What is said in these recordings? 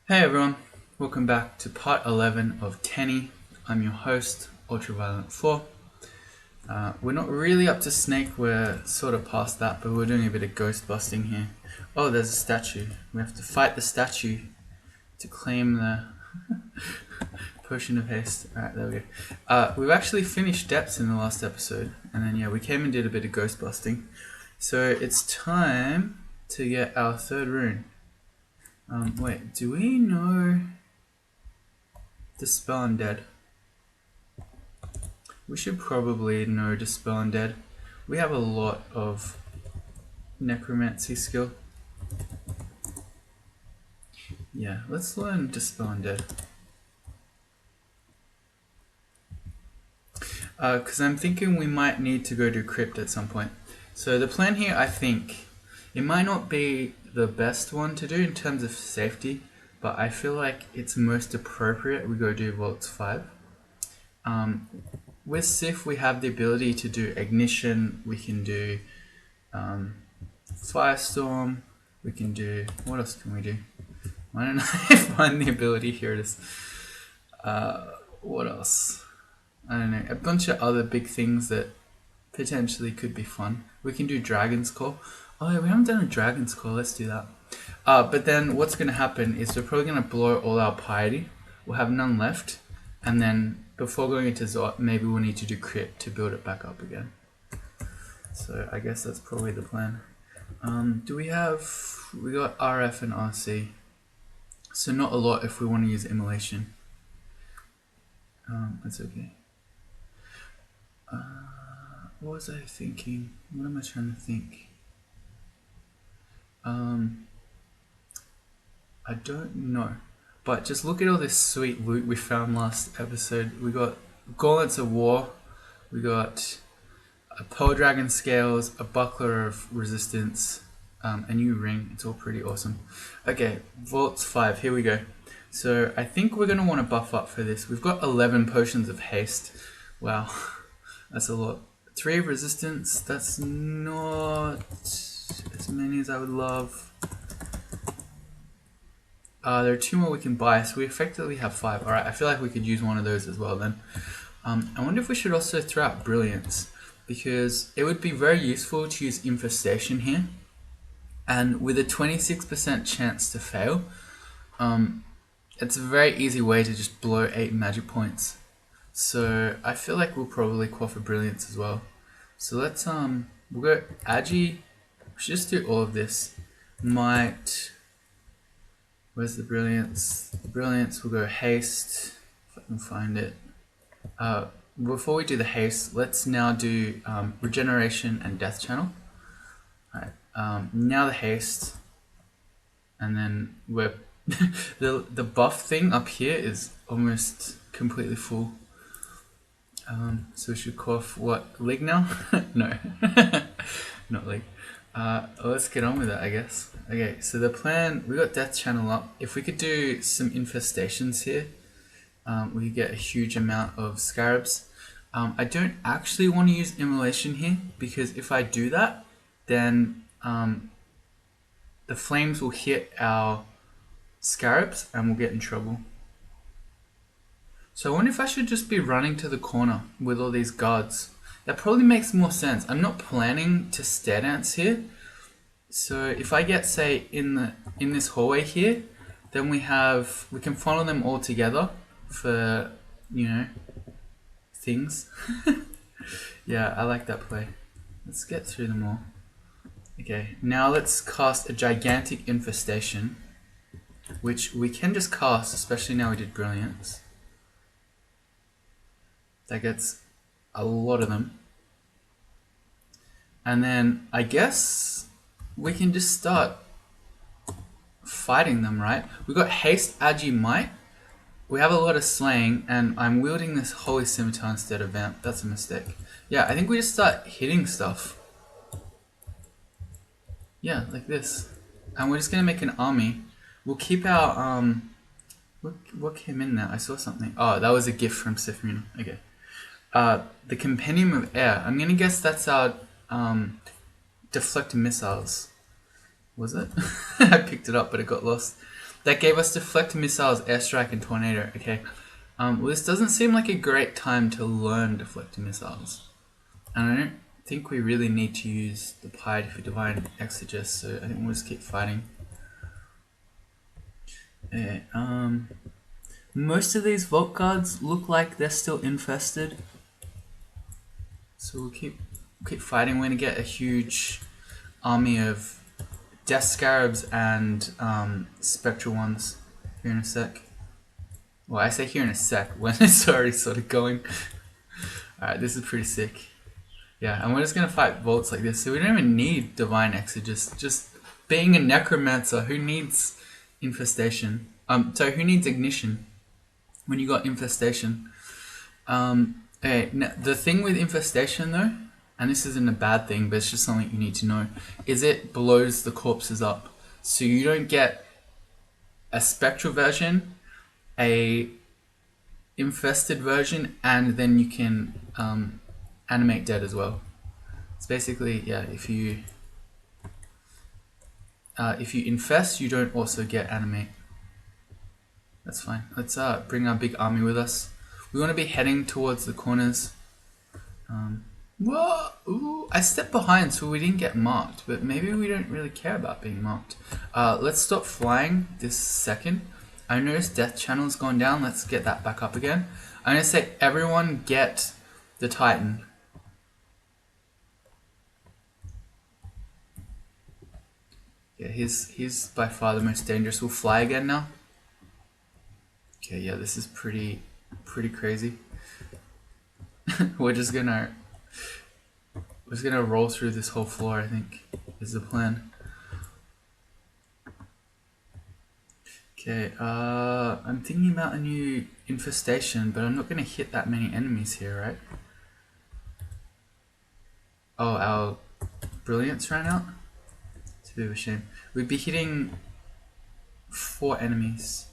Hey everyone, welcome back to part 11 of TeNe. I'm your host, Ultraviolent4. We're not really up to Snake, we're sort of past that, but we're doing a bit of ghost busting here. Oh, there's a statue. We have to fight the statue to claim the potion of haste. Alright, there we go. We've actually finished depths in the last episode, and then we came and did a bit of ghost busting. So it's time to get our third rune. Wait, do we know Dispel Undead? We should probably know Dispel Undead. We have a lot of necromancy skill. Yeah, let's learn Dispel Undead. Because I'm thinking we might need to go to Crypt at some point. So the plan here, I think, it might not be the best one to do in terms of safety, but I feel like it's most appropriate we go do Vaults 5. With Sif, we have the ability to do Ignition, we can do Firestorm, we can do... what else can we do? Why don't I find the ability? Here it is. What else? I don't know. A bunch of other big things that potentially could be fun. We can do Dragon's Call. Oh yeah, we haven't done a Dragon's Call. Let's do that. But then what's going to happen is we're probably going to blow all our piety. We'll have none left. And then before going into Zot, maybe we'll need to do Crypt to build it back up again. So I guess that's probably the plan. Do we have... we got RF and RC. So not a lot if we want to use Immolation. That's okay. What was I thinking? What am I trying to think? I don't know. But just look at all this sweet loot we found last episode. We got Gauntlets of War. We got a Pearl Dragon Scales, a Buckler of Resistance, a new ring. It's all pretty awesome. Okay, Vaults 5. Here we go. So I think we're going to want to buff up for this. We've got 11 potions of haste. Wow, that's a lot. 3 of resistance. That's not as many as I would love. There are 2 more we can buy, so we effectively have 5. Alright, I feel like we could use one of those as well then. I wonder if we should also throw out Brilliance, because it would be very useful to use Infestation here. And with a 26% chance to fail, it's a very easy way to just blow 8 magic points. So I feel like we'll probably quaff a Brilliance as well. So let's we'll go Agi. We should just do all of this. Might. Where's the Brilliance? The Brilliance, we'll go Haste, if I can find it. Before we do the Haste, let's now do Regeneration and Death Channel. Alright, now the Haste, and then we're... the buff thing up here is almost completely full. So we should cough, what, Lig now? No, not Lig. Let's get on with it, I guess. Okay, so the plan, we got Death Channel up. If we could do some infestations here, we could get a huge amount of scarabs. I don't actually want to use Immolation here, because if I do that, then the flames will hit our scarabs and we'll get in trouble. So I wonder if I should just be running to the corner with all these guards. That probably makes more sense. I'm not planning to stair dance here. So if I get, say, in this hallway here, then we can follow them all together for, you know, things. Yeah, I like that play. Let's get through them all. Okay, now let's cast a gigantic infestation, which we can just cast, especially now we did Brilliance. That gets a lot of them. And then I guess we can just start fighting them, right? We got Haste, Agi, Might. We have a lot of slaying, and I'm wielding this Holy Scimitar instead of Vamp. That's a mistake. Yeah, I think we just start hitting stuff. Yeah, like this. And we're just gonna make an army. We'll keep our what came in there? I saw something. Oh, that was a gift from Sif Muna. Okay. The Compendium of Air. I'm gonna guess that's our deflect missiles. Was it? I picked it up, but it got lost. That gave us deflect missiles, airstrike, and tornado. Okay. Well, this doesn't seem like a great time to learn deflect missiles. And I don't think we really need to use the piety for divine exegesis, so I think we'll just keep fighting. Yeah, most of these vault guards look like they're still infested. So we'll keep fighting. We're gonna get a huge army of death scarabs and spectral ones here in a sec. Well, I say here in a sec when it's already sort of going. Alright, this is pretty sick. Yeah, and we're just gonna fight vaults like this, so we don't even need divine exegesis. Just being a necromancer, who needs infestation? So who needs ignition when you got infestation? Okay, now, the thing with infestation though, and this isn't a bad thing, but it's just something you need to know, is it blows the corpses up. So you don't get a spectral version, a infested version, and then you can animate dead as well. It's basically, yeah, if you infest, you don't also get animate. That's fine. Let's bring our big army with us. We want to be heading towards the corners. Whoa! Ooh, I stepped behind so we didn't get marked, but maybe we don't really care about being marked. Let's stop flying this second. I noticed death channel's gone down. Let's get that back up again. I'm gonna say everyone get the Titan. Yeah, he's by far the most dangerous. We'll fly again now. Okay, yeah, this is pretty crazy. We're just gonna roll through this whole floor, I think, is the plan. Okay, I'm thinking about a new infestation, but I'm not gonna hit that many enemies here, right? Oh, our brilliance ran out? It's a bit of a shame. We'd be hitting 4 enemies.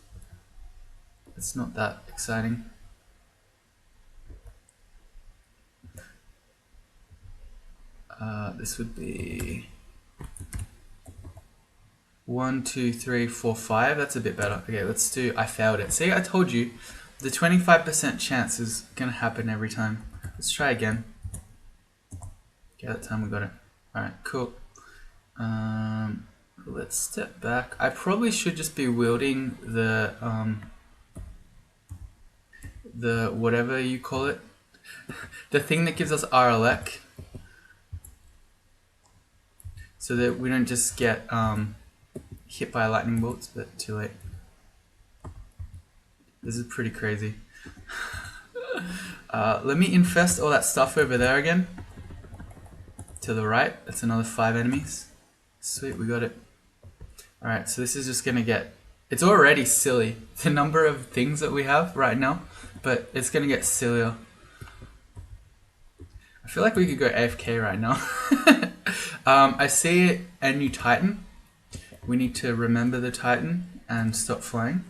It's not that exciting. This would be 1, 2, 3, 4, 5. That's a bit better. Okay, let's do. I failed it. See, I told you, the 25% chance is gonna happen every time. Let's try again. Okay, that time we got it. All right, cool. Let's step back. I probably should just be wielding the whatever you call it, the thing that gives us RLX, so that we don't just get hit by lightning bolts, but too late. This is pretty crazy. Let me infest all that stuff over there again. To the right, that's another 5 enemies. Sweet, we got it. Alright, so this is just gonna get... It's already silly, the number of things that we have right now, but it's gonna get sillier. I feel like we could go AFK right now. I see a new Titan. We need to remember the Titan and stop flying.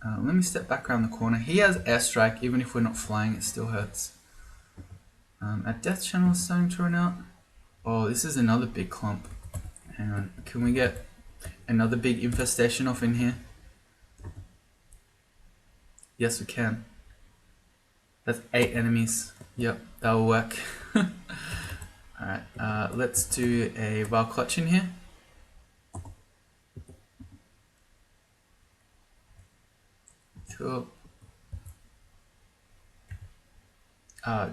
Let me step back around the corner. He has airstrike, even if we're not flying, it still hurts. Our death channel is starting to run out. Oh, this is another big clump. Hang on, can we get another big infestation off in here? Yes, we can. That's 8 enemies. Yep, that will work. Alright, let's do a Val Clutch in here. Cool.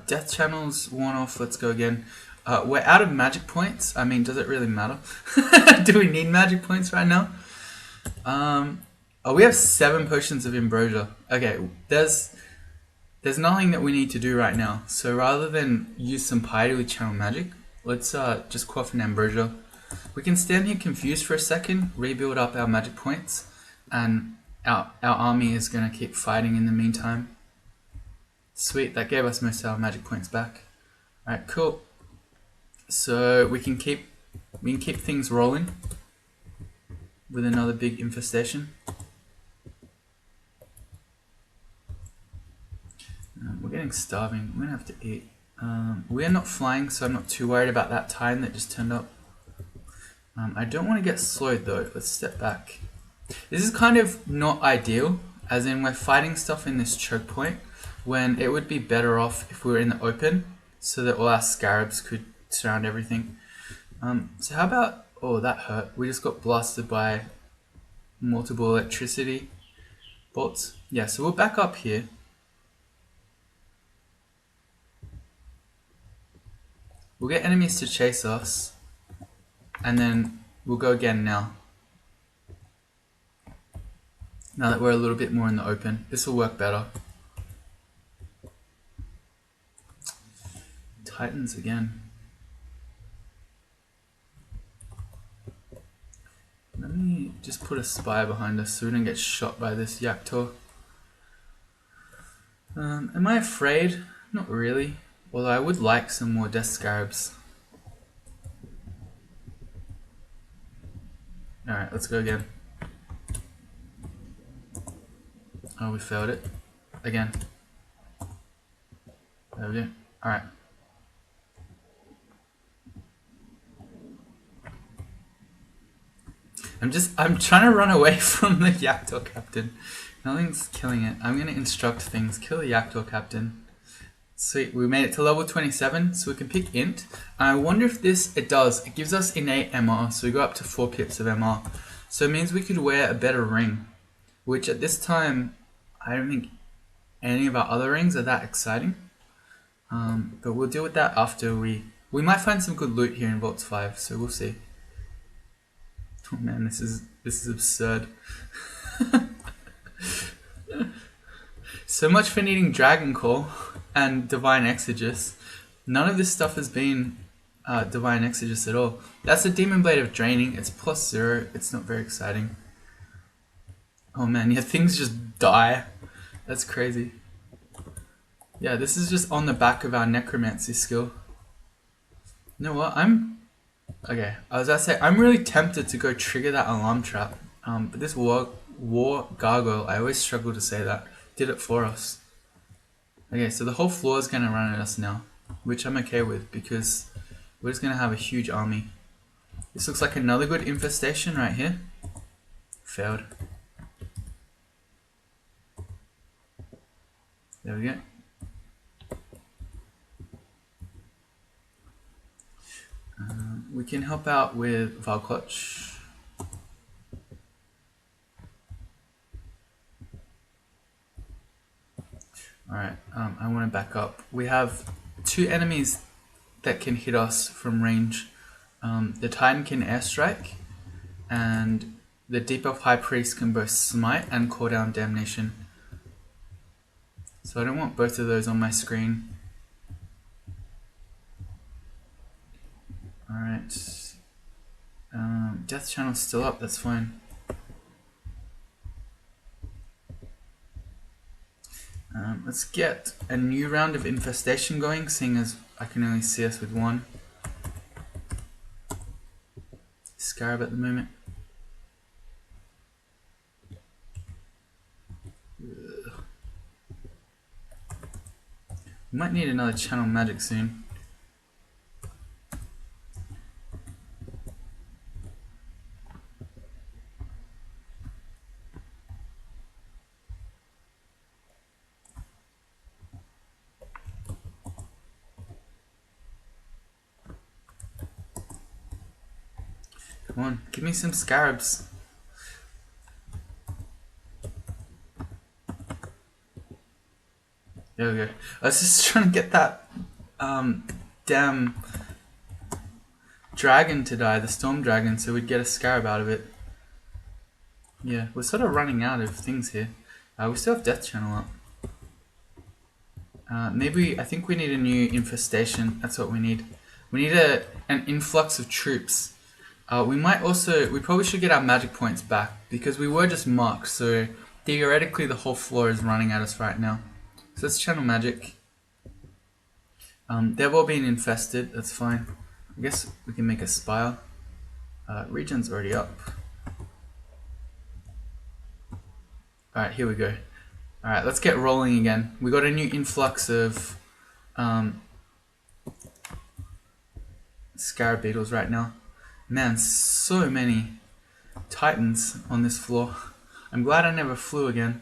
Death channels worn off, let's go again. We're out of magic points. I mean, does it really matter? Do we need magic points right now? Oh, we have 7 potions of ambrosia. Okay, there's nothing that we need to do right now. So rather than use some piety with channel magic, let's just quaff an ambrosia. We can stand here confused for a second, rebuild up our magic points, and our army is going to keep fighting in the meantime. Sweet, that gave us most of our magic points back. Alright, cool. So we can keep things rolling with another big infestation. We're getting starving. We're gonna have to eat. We're not flying, so I'm not too worried about that Titan that just turned up. I don't want to get slowed though. Let's step back. This is kind of not ideal, as in we're fighting stuff in this choke point when it would be better off if we were in the open so that all our scarabs could surround everything. So how about, oh that hurt, we just got blasted by multiple electricity bolts. Yeah, so we'll back up here. We'll get enemies to chase us and then we'll go again now. Now that we're a little bit more in the open, this will work better. Titans again. Let me just put a spy behind us so we don't get shot by this Yaktor. Am I afraid? Not really. Although I would like some more Death Scarabs. Alright, let's go again. Oh, we failed it. Again. There we go. Alright. I'm trying to run away from the Yaktor captain. Nothing's killing it. I'm gonna instruct things. Kill the Yaktor captain. Sweet, we made it to level 27, so we can pick int. I wonder if it gives us innate MR, so we go up to 4 pips of MR. So it means we could wear a better ring, which at this time, I don't think any of our other rings are that exciting. But we'll deal with that after we might find some good loot here in Vaults 5, so we'll see. Oh man, this is absurd. So much for needing Dragon Call and Divine Exegesis. None of this stuff has been Divine Exegesis at all. That's the Demon Blade of Draining. It's +0. It's not very exciting. Oh man, yeah, things just die. That's crazy. Yeah, this is just on the back of our Necromancy skill. You know what? Okay, I was about to say, I'm really tempted to go trigger that alarm trap. But this war gargoyle, I always struggle to say that, did it for us. Okay, so the whole floor is going to run at us now, which I'm okay with because we're just going to have a huge army. This looks like another good infestation right here. Failed. There we go. We can help out with Valklotch. Alright, I want to back up. We have 2 enemies that can hit us from range. The Titan can airstrike, and the Debuff High Priest can both smite and call down damnation. So I don't want both of those on my screen. Alright. Death Channel's still up, that's fine. Let's get a new round of infestation going, seeing as I can only see us with 1 Scarab at the moment. Ugh. We might need another channel magic soon. Come on, give me some scarabs. There we go. I was just trying to get that damn dragon to die, the storm dragon, so we'd get a scarab out of it. Yeah, we're sort of running out of things here. We still have Death Channel up. Maybe, I think we need a new infestation. That's what we need. We need an influx of troops. We probably should get our magic points back because we were just marked, so theoretically the whole floor is running at us right now. So let's channel magic. They've all been infested, that's fine. I guess we can make a spire. Regen's already up. Alright, here we go. Alright, let's get rolling again. We got a new influx of Scarab Beetles right now. Man, so many titans on this floor. I'm glad I never flew again.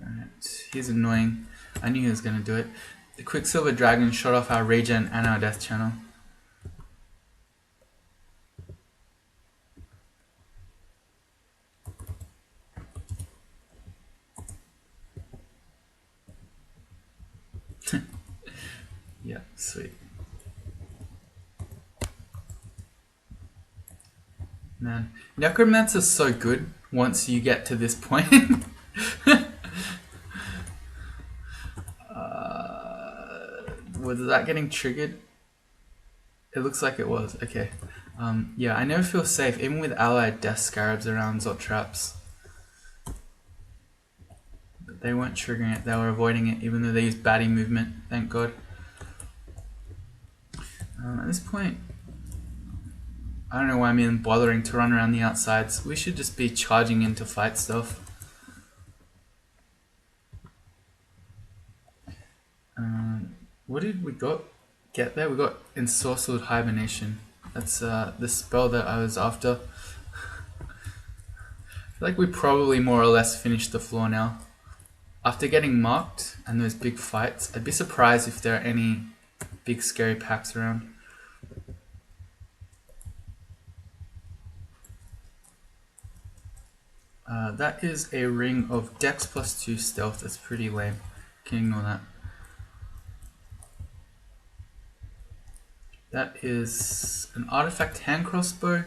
Alright, he's annoying. I knew he was going to do it. The Quicksilver Dragon shot off our regen and our death channel. Yeah, sweet. Man, Necromancer's so good once you get to this point. Was that getting triggered? It looks like it was. Okay. Yeah, I never feel safe, even with allied death scarabs around Zot traps. But they weren't triggering it, they were avoiding it, even though they used baddie movement, thank god. At this point, I don't know why I'm even bothering to run around the outsides. We should just be charging in to fight stuff. What did we get there? We got Ensorcelled Hibernation. That's the spell that I was after. I feel like we probably more or less finished the floor now. After getting marked and those big fights, I'd be surprised if there are any big scary packs around. That is a ring of Dex +2 stealth. That's pretty lame. Can ignore that. That is an artifact hand crossbow.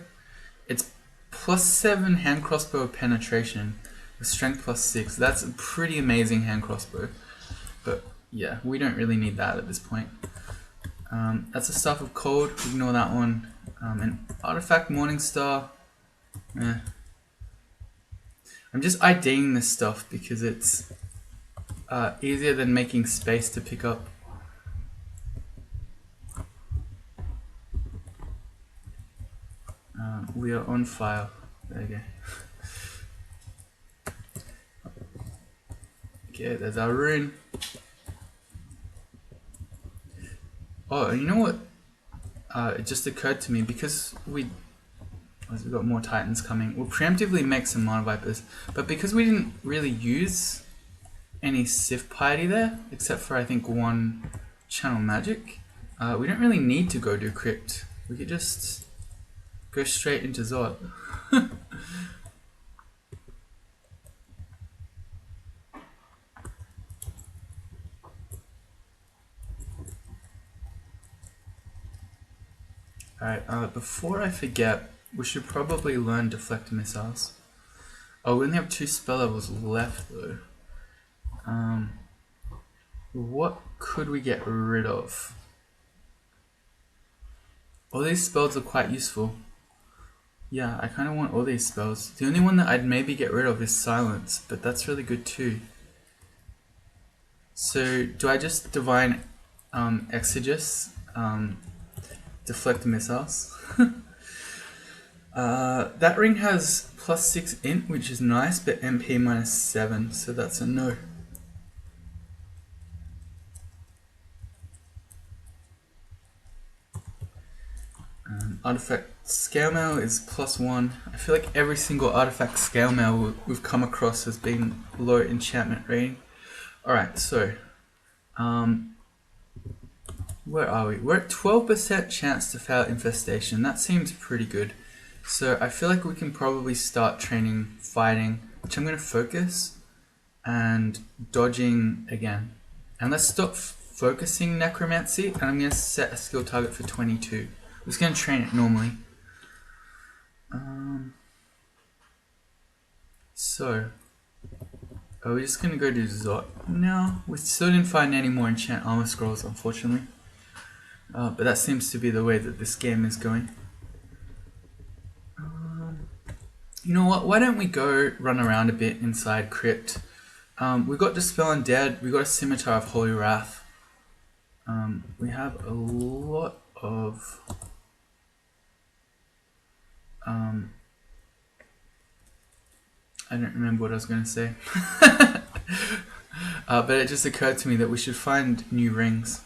It's +7 hand crossbow penetration with strength +6. That's a pretty amazing hand crossbow. But yeah, we don't really need that at this point. That's a Staff of Cold. Ignore that one. An artifact Morningstar. I'm just IDing this stuff because it's easier than making space to pick up. We are on fire. There you go. Okay, there's our rune. Oh, you know what? It just occurred to me, because we've got more titans coming, we'll preemptively make some Mana Vipers, but because we didn't really use any Sif piety there, except for I think one channel magic, we don't really need to go do Crypt. We could just go straight into Zod. Alright, before I forget, we should probably learn Deflect Missiles. Oh, we only have 2 spell levels left though. What could we get rid of? All these spells are quite useful. Yeah, I kind of want all these spells. The only one that I'd maybe get rid of is Silence, but that's really good too. So, do I just Divine Exegesis, Deflect Missiles? That ring has +6 int, which is nice, but MP -7, so that's a no. Artifact Scale Mail is +1. I feel like every single artifact Scale Mail we've come across has been low enchantment rating. Alright, so where are we? We're at 12% chance to fail Infestation. That seems pretty good. So I feel like we can probably start training fighting, which I'm going to focus, and dodging again. And let's stop focusing Necromancy, and I'm going to set a skill target for 22. I'm just going to train it normally. So, are we just going to go do Zot now? We still didn't find any more enchant armor scrolls, unfortunately. But that seems to be the way that this game is going. You know what? Why don't we go run around a bit inside Crypt? We got Dispel Undead. We got a Scimitar of Holy Wrath. We have a lot of I don't remember what I was going to say. But it just occurred to me that we should find new rings.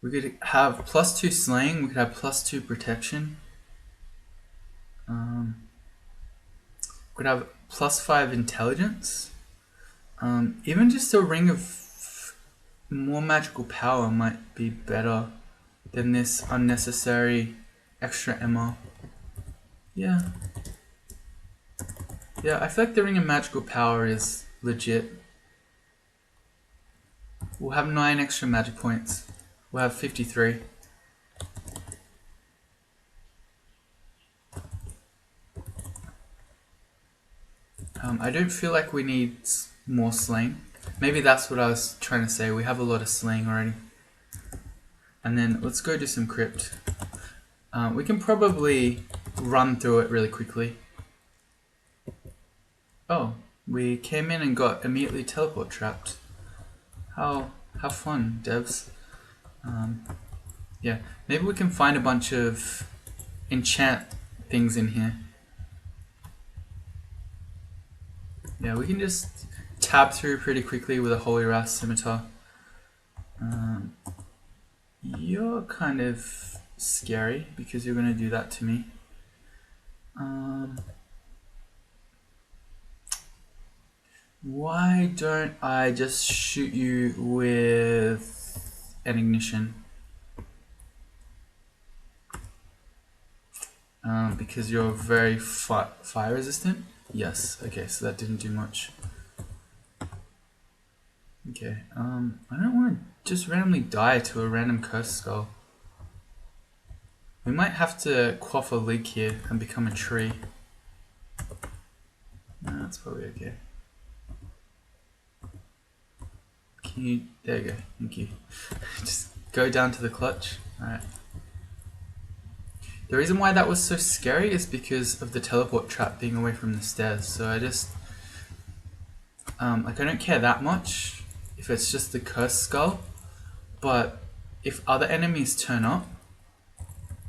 We could have +2 slaying, we could have +2 protection. We could have +5 intelligence. Even just a ring of more magical power might be better than this unnecessary extra MR. Yeah. Yeah, I feel like the ring of magical power is legit. We'll have 9 extra magic points. We'll have 53. I don't feel like we need more slaying. Maybe that's what I was trying to say. We have a lot of slaying already. And then let's go do some crypt. We can probably run through it really quickly. Oh, we came in and got immediately teleport trapped. How fun, devs. Yeah, maybe we can find a bunch of enchant things in here. Yeah, we can just tab through pretty quickly with a Holy Wrath Scimitar. You're kind of scary because you're going to do that to me. Why don't I just shoot you with an ignition? Because you're very fire resistant? Yes, okay, so that didn't do much. Okay, I don't want to just randomly die to a random curse skull. We might have to quaff a leak here and become a tree. No, that's probably okay. Can you, there you go, thank you. Just go down to the clutch, alright. The reason why that was so scary is because of the teleport trap being away from the stairs, so I just, like I don't care that much if it's just the cursed skull, but if other enemies turn up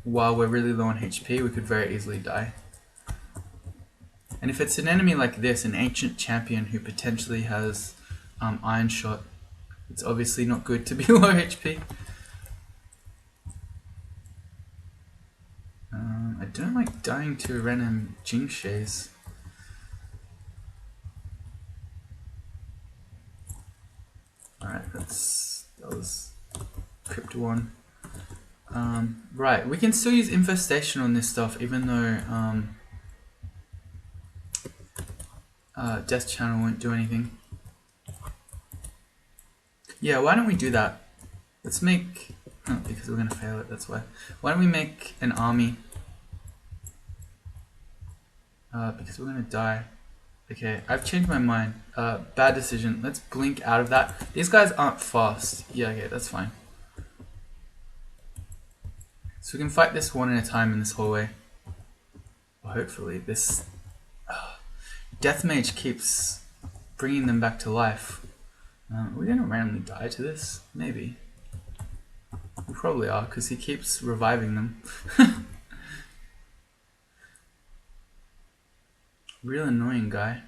while we're really low on HP, we could very easily die. And if it's an enemy like this, an ancient champion who potentially has Iron Shot, it's obviously not good to be low HP. I don't like dying to random Jingshays. Alright, that was Crypt 1. Right, we can still use Infestation on this stuff even though Death Channel won't do anything. Yeah, why don't we do that? Let's make... Oh, because we're going to fail it, that's why. Why don't we make an army? Because we're going to die. Okay, I've changed my mind. Bad decision. Let's blink out of that. These guys aren't fast. Yeah, okay, that's fine. So we can fight this one at a time in this hallway. Well, hopefully this... Death Mage keeps bringing them back to life. We're going to randomly die to this? Maybe. We probably are, because he keeps reviving them. Real annoying guy.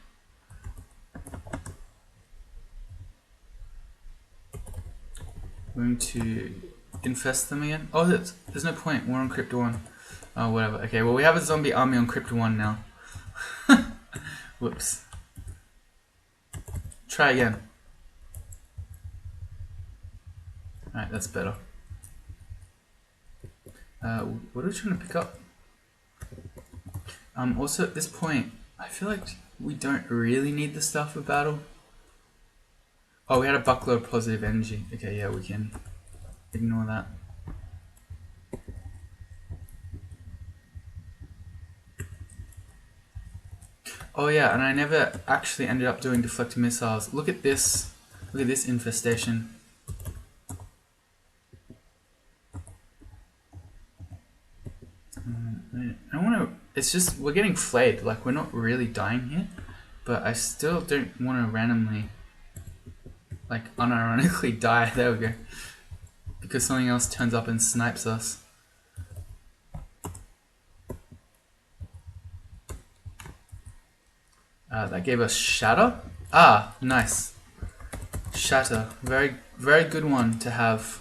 Going to infest them again. Oh, there's no point. We're on Crypt 1. Oh, whatever. Okay, well, we have a zombie army on Crypt 1 now. Whoops. Try again. Alright, that's better. What are we trying to pick up? Also, at this point, I feel like we don't really need the stuff for battle. Oh, we had a buckler of positive energy. Okay, yeah, we can ignore that. Oh yeah, and I never actually ended up doing deflecting missiles. Look at this. Look at this infestation. I want to... It's just, we're getting flayed. Like, we're not really dying here. But I still don't want to randomly, like, unironically die. There we go. Because something else turns up and snipes us. That gave us shatter. Ah, nice. Shatter. Very, very good one to have.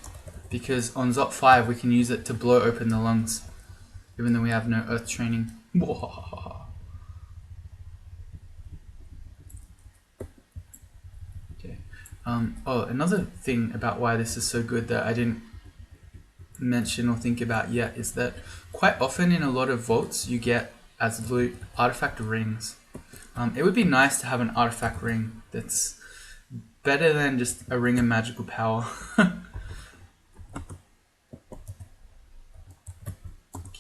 Because on Zop 5 we can use it to blow open the lungs. Even though we have no earth training. Okay. Oh, another thing about why this is so good that I didn't mention or think about yet is that quite often in a lot of vaults you get as loot artifact rings. It would be nice to have an artifact ring that's better than just a ring of magical power. Can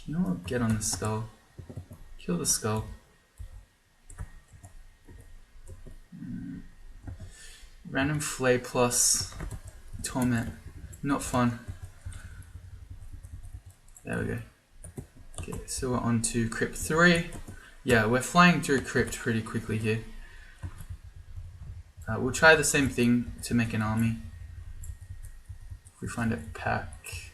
you all get on the skull? Kill the skull. Random flay plus torment. Not fun. There we go. Okay, so we're on to Crypt 3. Yeah, we're flying through Crypt pretty quickly here. We'll try the same thing to make an army. If we find a pack.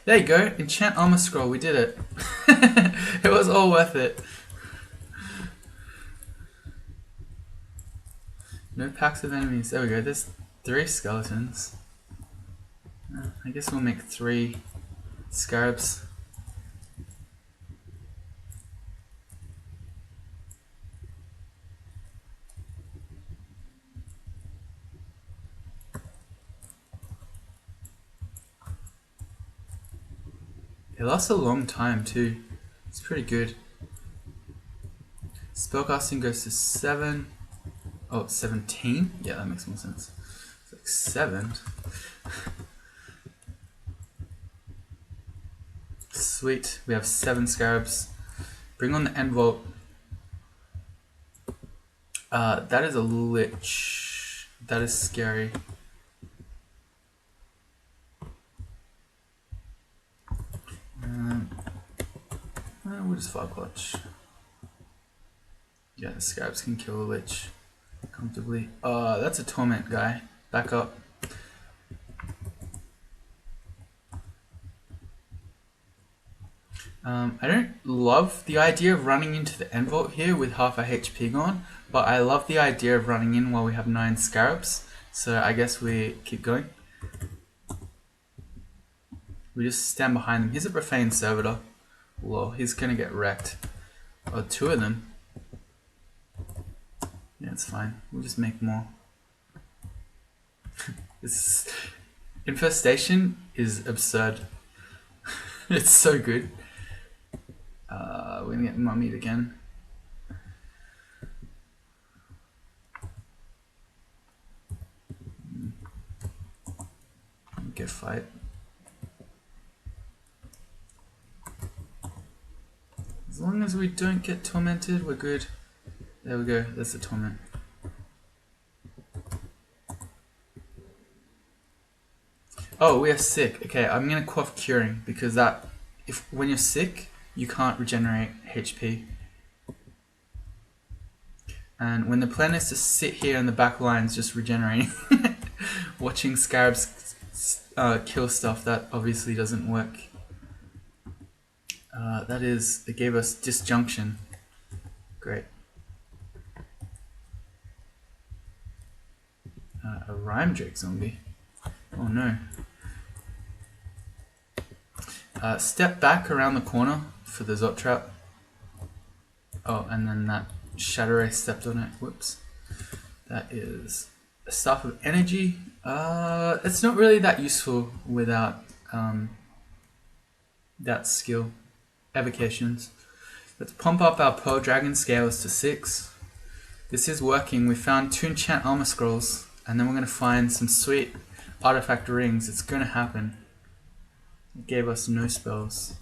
There you go, enchant armor scroll, we did it. It was all worth it. No packs of enemies, there we go, there's 3 skeletons. I guess we'll make 3 scarabs. It lasts a long time too. It's pretty good. Spellcasting goes to 7. Oh, 17? Yeah, that makes more sense. It's like 7. Sweet, we have 7 scarabs. Bring on the end vault. That is a lich. That is scary. We'll just fog watch. Yeah, the scarabs can kill a lich comfortably. That's a torment guy. Back up. I don't love the idea of running into the end vault here with half our HP gone, but I love the idea of running in while we have 9 scarabs. So I guess we keep going. We just stand behind them. Here's a profane servitor. Lol, he's gonna get wrecked. Oh, 2 of them. Yeah, it's fine. We'll just make more. This infestation is absurd. It's so good. We're gonna get mummied again. Get fight. As long as we don't get tormented, we're good. There we go, that's the torment. Oh, we are sick. Okay, I'm gonna quaff curing because when you're sick, you can't regenerate HP. And when the plan is to sit here in the back lines just regenerating, watching scarabs kill stuff, that obviously doesn't work. It gave us disjunction. Great. A rhyme drake zombie. Oh no. Step back around the corner for the Zot trap. Oh, and then that Shadow Ray stepped on it. Whoops. That is a Staff of Energy. It's not really that useful without that skill. Evocations. Let's pump up our Pearl Dragon scales to 6. This is working. We found 2 enchant armor scrolls, and then we're going to find some sweet artifact rings. It's going to happen. It gave us no spells.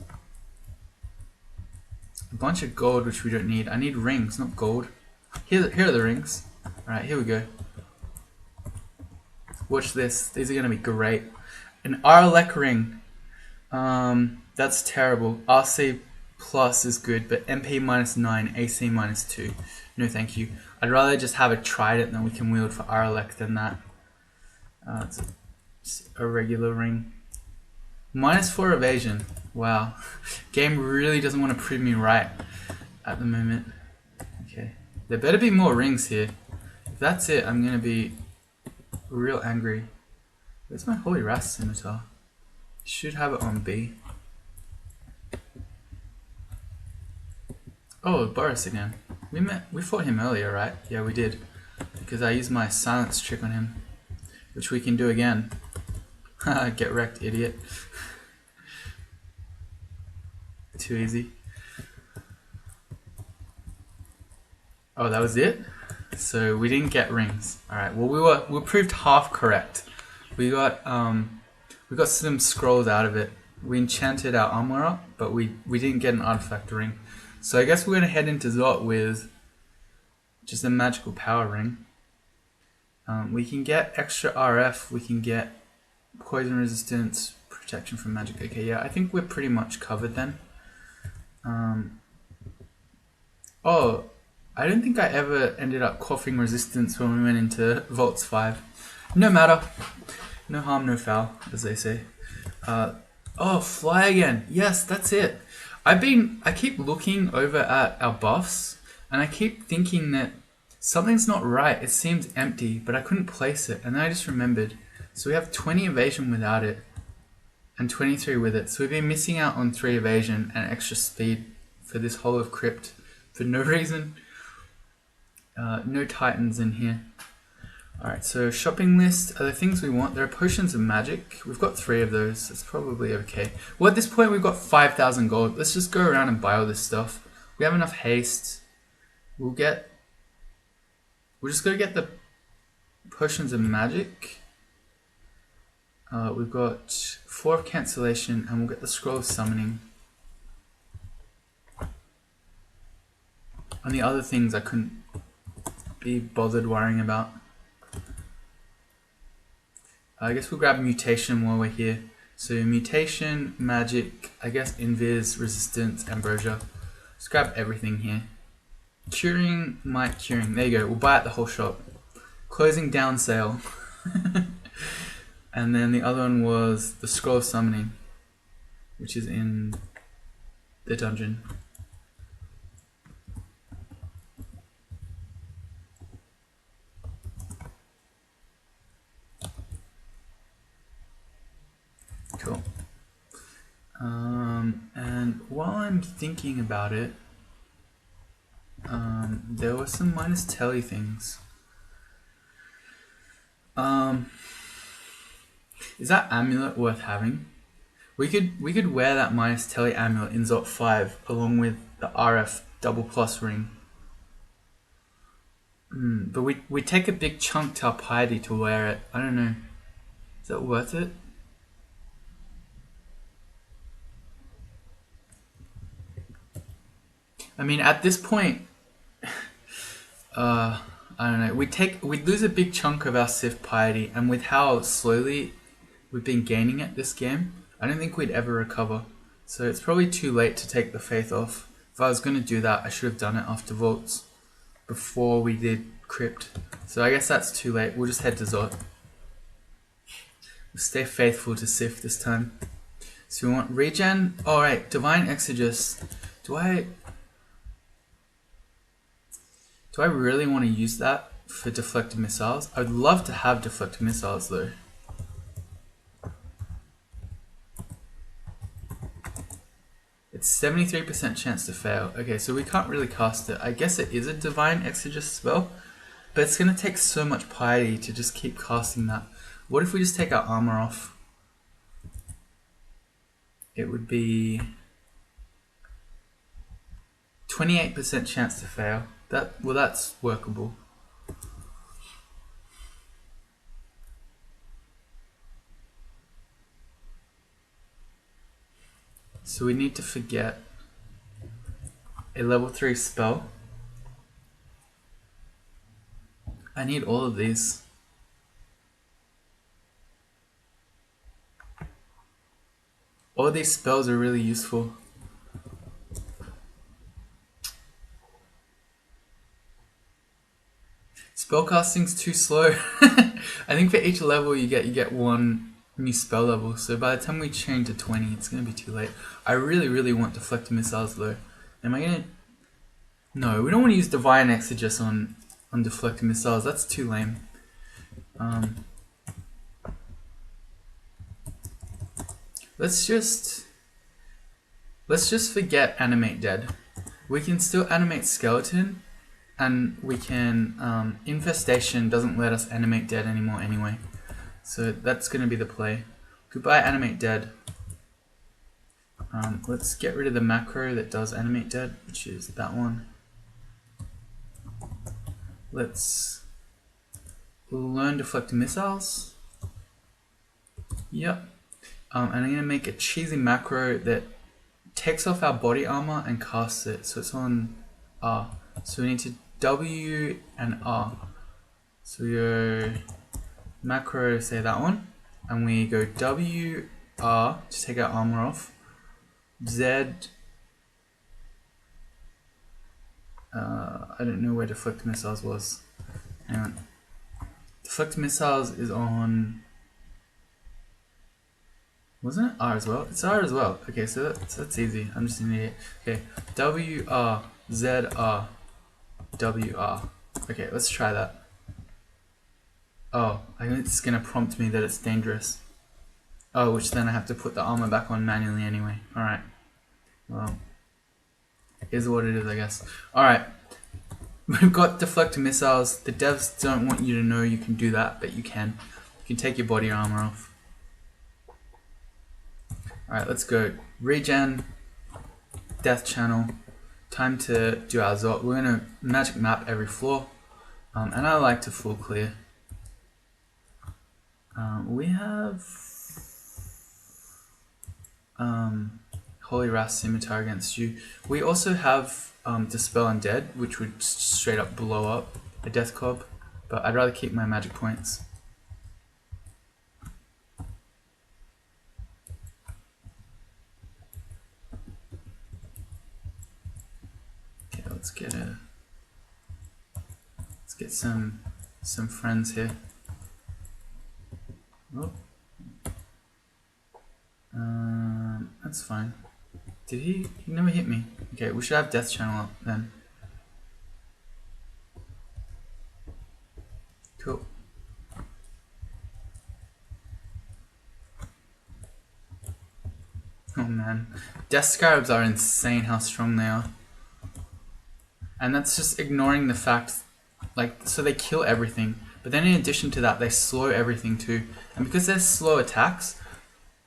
A bunch of gold, which we don't need. I need rings, not gold. Here are the rings. Alright, here we go. Watch this. These are going to be great. An Arlek ring. That's terrible. RC plus is good, but MP -9, AC -2. No thank you. I'd rather just have a trident that we can wield for Arlek than that. It's a regular ring. -4 evasion. Wow. Game really doesn't want to prove me right at the moment. Okay. There better be more rings here. If that's it, I'm gonna be real angry. Where's my Holy Wrath Scimitar? Should have it on B. Oh, Boris again. We fought him earlier, right? Yeah, we did. Because I used my silence trick on him. Which we can do again. Get wrecked, idiot. Too easy. Oh, that was it? So we didn't get rings. Alright, well we proved half correct. We got some scrolls out of it. We enchanted our armor up, but we didn't get an artifact ring. So I guess we're gonna head into Zot with just a magical power ring. We can get extra RF, we can get poison resistance, protection from magic. Okay, yeah, I think we're pretty much covered then. Oh, I don't think I ever ended up coughing resistance when we went into Vaults 5. No matter. No harm, no foul, as they say. Oh, fly again. Yes, that's it. I keep looking over at our buffs, and I keep thinking that something's not right. It seems empty, but I couldn't place it, and then I just remembered. So we have 20 evasion without it, and 23 with it. So we've been missing out on 3 evasion and extra speed for this whole of Crypt for no reason. No titans in here. Alright, so shopping list are the things we want. There are potions of magic. We've got 3 of those. That's probably okay. Well, at this point, we've got 5,000 gold. Let's just go around and buy all this stuff. We have enough haste. We'll just go get the potions of magic. We've got 4 of cancellation, and we'll get the scroll of summoning. And the other things I couldn't be bothered worrying about. I guess we'll grab mutation while we're here. So mutation, magic, I guess invis, resistance, ambrosia. Let's grab everything here. Curing, might curing. There you go. We'll buy at the whole shop. Closing down sale. And then the other one was the scroll of summoning, which is in the dungeon. Cool. And while I'm thinking about it, there were some minus telly things. Is that amulet worth having? We could wear that minus telly amulet in Zot 5 along with the RF double plus ring. But we take a big chunk to our piety to wear it. I don't know. Is that worth it? I mean, at this point, I don't know. We'd lose a big chunk of our Sif piety, and with how slowly we've been gaining it this game, I don't think we'd ever recover. So it's probably too late to take the faith off. If I was going to do that, I should have done it after Vaults, before we did Crypt. So I guess that's too late. We'll just head to Zot. We'll stay faithful to Sif this time. So we want regen. Alright, Divine Exegesis. Do I really want to use that for deflected missiles? I would love to have deflected missiles though. It's 73% chance to fail. Okay, so we can't really cast it. I guess it is a Divine Exegesis spell, but it's going to take so much piety to just keep casting that. What if we just take our armor off? It would be 28% chance to fail. That's workable. So we need to forget a level 3 spell. I need all of these. All of these spells are really useful. Spellcasting's too slow. I think for each level you get 1 new spell level, so by the time we change to 20, it's gonna be too late. I really want deflected missiles though. No, we don't want to use Divine Exegesis on deflecting missiles. That's too lame. Let's just forget Animate Dead. We can still animate Skeleton, and we can Infestation doesn't let us animate Dead anymore anyway. So that's going to be the play. Goodbye Animate Dead. Let's get rid of the macro that does Animate Dead, which is that one. Let's learn deflecting missiles. Yep. And I'm going to make a cheesy macro that takes off our body armor and casts it. So it's on R. So we need to W and R. So we go macro, say that one. And we go W, R to take our armor off. Z. I don't know where deflect missiles was. Hang on. Deflect missiles is on. Wasn't it R as well? It's R as well. Okay, so that's easy. I'm just an idiot. Okay, W R Z R W R. Okay, let's try that. Oh, I think it's gonna prompt me that it's dangerous. Oh, which then I have to put the armor back on manually anyway. Alright. Well, here's what it is, I guess. Alright. We've got deflecting missiles. The devs don't want you to know you can do that, but you can. You can take your body armor off. Alright, let's go. Regen, Death Channel. Time to do our Zot. We're going to magic map every floor. And I like to full clear. We have Holy Wrath Scimitar against you. We also have Dispel Undead, which would straight up blow up a Death Cob. But I'd rather keep my magic points. Let's get some friends here. Oh. That's fine. Did he never hit me? Okay, we should have Death Channel up then. Cool. Oh man, Death Scarabs are insane how strong they are. And that's just ignoring the fact, like, so they kill everything, but then in addition to that, they slow everything too. And because they're slow attacks,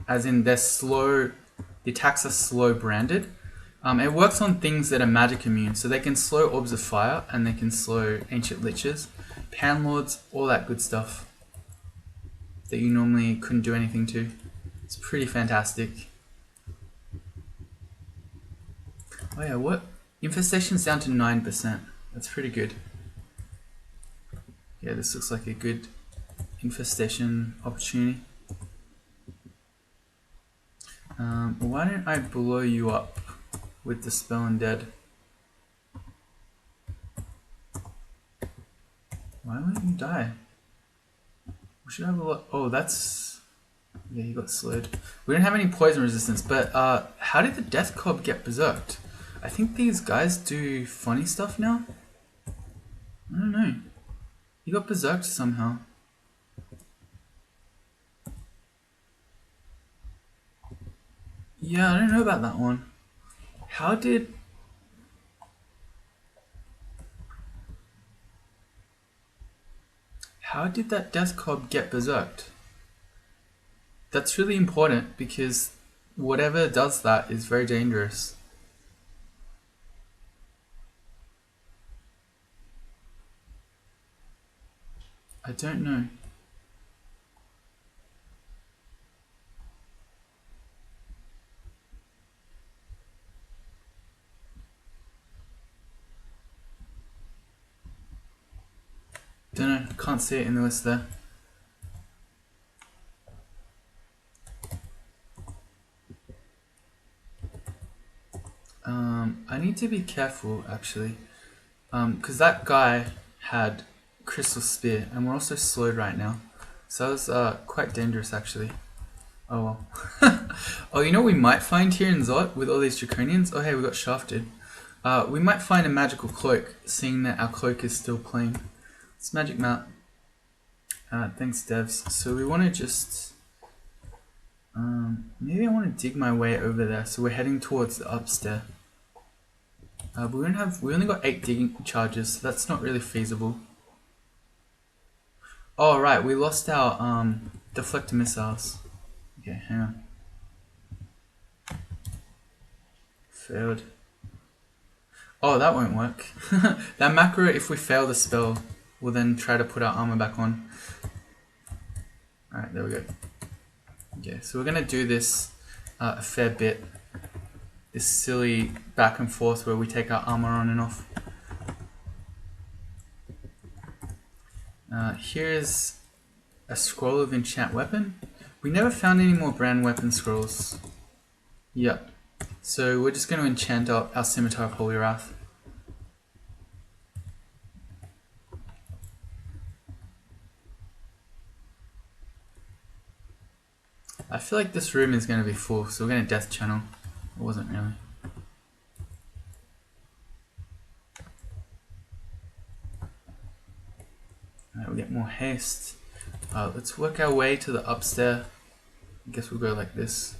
as in they're slow, the attacks are slow branded, it works on things that are magic immune. So they can slow Orbs of Fire, and they can slow Ancient Liches, Panlords, all that good stuff that you normally couldn't do anything to. It's pretty fantastic. Oh yeah, what? Infestation's down to 9%. That's pretty good. Yeah, this looks like a good infestation opportunity. Why don't I blow you up with Dispel Undead? Why won't you die? We should have a lot. Oh, that's. Yeah, he got slowed. We don't have any poison resistance, but how did the Death Cob get berserked? I think these guys do funny stuff now. I don't know. He got berserked somehow. Yeah, I don't know about that one. How did that Death Cob get berserked? That's really important because whatever does that is very dangerous. I don't know. Don't know, can't see it in the list there. I need to be careful actually, because that guy had Crystal Spear and we're also slowed right now, so that was quite dangerous actually. Oh well. Oh, you know what we might find here in Zot with all these Draconians? Oh hey, we got shafted. We might find a magical cloak, seeing that our cloak is still plain. It's magic map. Thanks devs. So we want to just... maybe I want to dig my way over there. So we're heading towards the upstairs. We only got 8 digging charges, so that's not really feasible. Oh right, we lost our deflector missiles. Okay, hang on. Failed. Oh, that won't work. That macro, if we fail the spell, we'll then try to put our armor back on. Alright, there we go. Okay, so we're gonna do this a fair bit. This silly back and forth where we take our armor on and off. Here's a scroll of enchant weapon. We never found any more brand weapon scrolls. Yep. So we're just going to enchant up our scimitar of Holy Wrath. I feel like this room is going to be full, so we're going to death channel. It wasn't really. Alright, we get more haste. Let's work our way to the upstairs. I guess we'll go like this.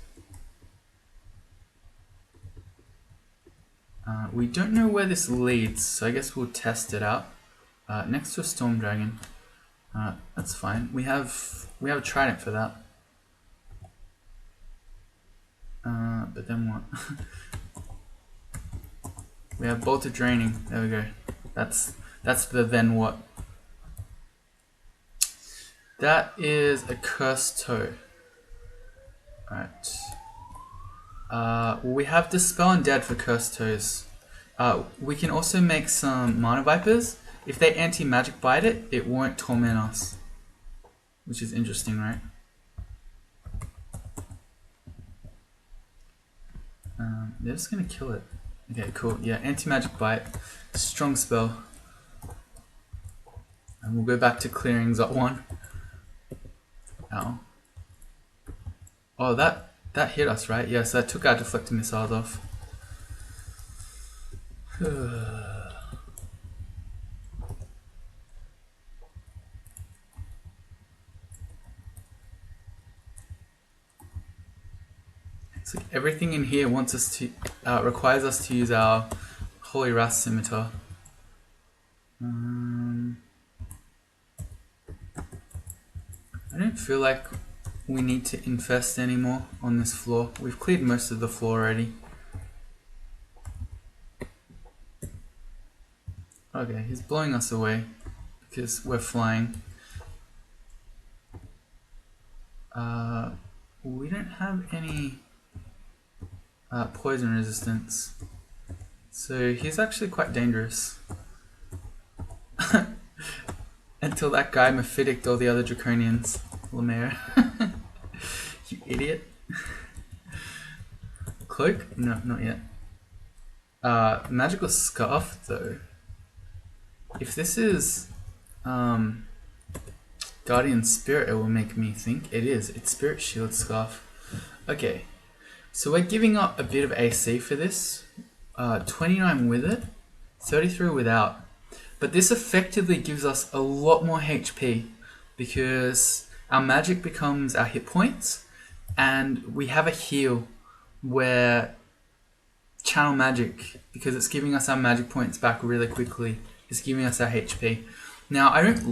We don't know where this leads, so I guess we'll test it out. Next to a storm dragon. That's fine. We have a trident for that. But then what? We have bolt of draining. There we go. That's the then what. That is a cursed toe. Alright. We have Dispel Undead for cursed toes. We can also make some mana vipers. If they anti-magic bite it, it won't torment us. Which is interesting, right? They're just gonna kill it. Okay, cool. Yeah, anti-magic bite. Strong spell. And we'll go back to clearing Zot 1. Ow. Oh, that hit us, right? Yeah, so that took our deflector missiles off. So everything in here wants us to requires us to use our Holy Wrath scimitar. I don't feel like we need to infest anymore on this floor. We've cleared most of the floor already. Okay, he's blowing us away because we're flying. We don't have any poison resistance, so he's actually quite dangerous. Until that guy Mephitic all the other Draconians. Lemare. You idiot. Cloak? No, not yet. Magical Scarf though. If this is Guardian Spirit, it will make me think. It is. It's Spirit Shield Scarf. Okay. So we're giving up a bit of AC for this. 29 with it, 33 without. But this effectively gives us a lot more HP because our magic becomes our hit points and we have a heal where channel magic, because it's giving us our magic points back really quickly, is giving us our HP. Now I don't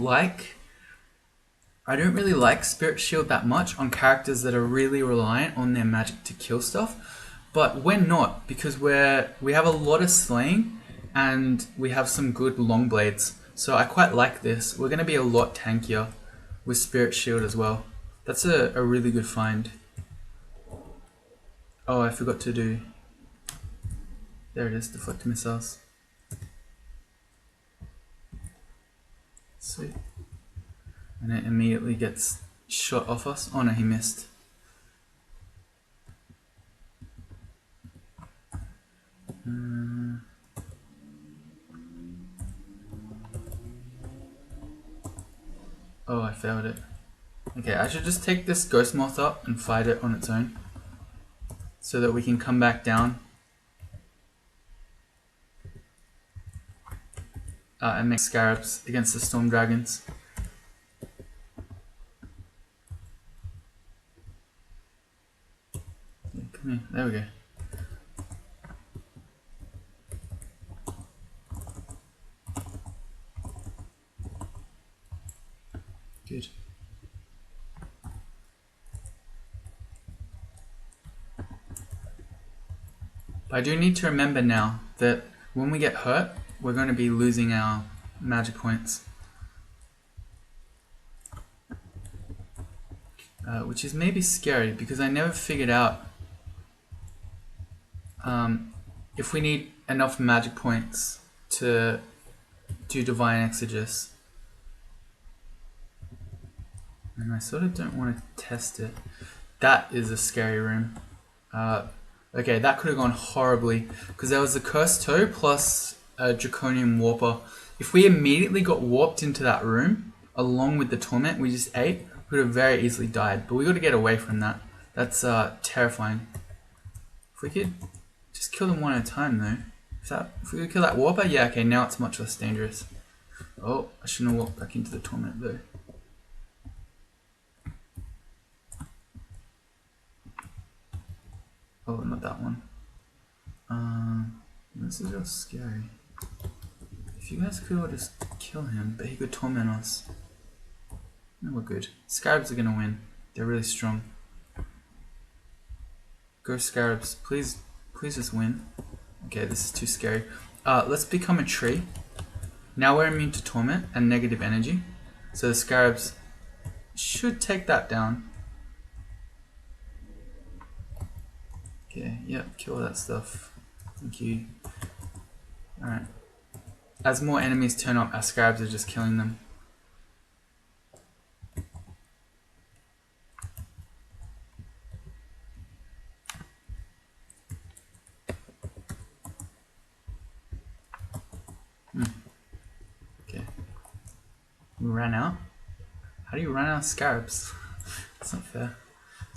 really like Spirit Shield that much on characters that are really reliant on their magic to kill stuff, but we're not, because we have a lot of slaying and we have some good long blades. So I quite like this. We're going to be a lot tankier with Spirit Shield as well. That's a really good find. Oh, I forgot to do... There it is, deflect missiles. Sweet. And it immediately gets shot off us. Oh no, he missed. Oh, I failed it. Okay, I should just take this Ghost Moth up and fight it on its own, so that we can come back down. and make scarabs against the storm dragons. Yeah, come here. There we go. Good. But I do need to remember now that when we get hurt, we're going to be losing our magic points. Which is maybe scary because I never figured out if we need enough magic points to do Divine Exegesis. And I sort of don't want to test it. That is a scary room. Okay, that could have gone horribly because there was a Cursed Toe plus a Draconian Warper. If we immediately got warped into that room along with the Torment we just ate, we could have very easily died. But we got to get away from that. That's terrifying. If we could just kill them one at a time though. If we could kill that Warper, yeah, okay, now it's much less dangerous. Oh, I shouldn't have walked back into the Torment though. Oh, not that one. This is just scary. If you guys could all just kill him, but he could torment us. No, we're good. Scarabs are gonna win. They're really strong. Go Scarabs. Please just win. Okay, this is too scary. Let's become a tree. Now we're immune to torment and negative energy. So the Scarabs should take that down. Okay, yep, kill that stuff. Thank you. Alright. As more enemies turn up, our Scarabs are just killing them. Okay. We ran out? How do you run out of Scarabs? That's not fair.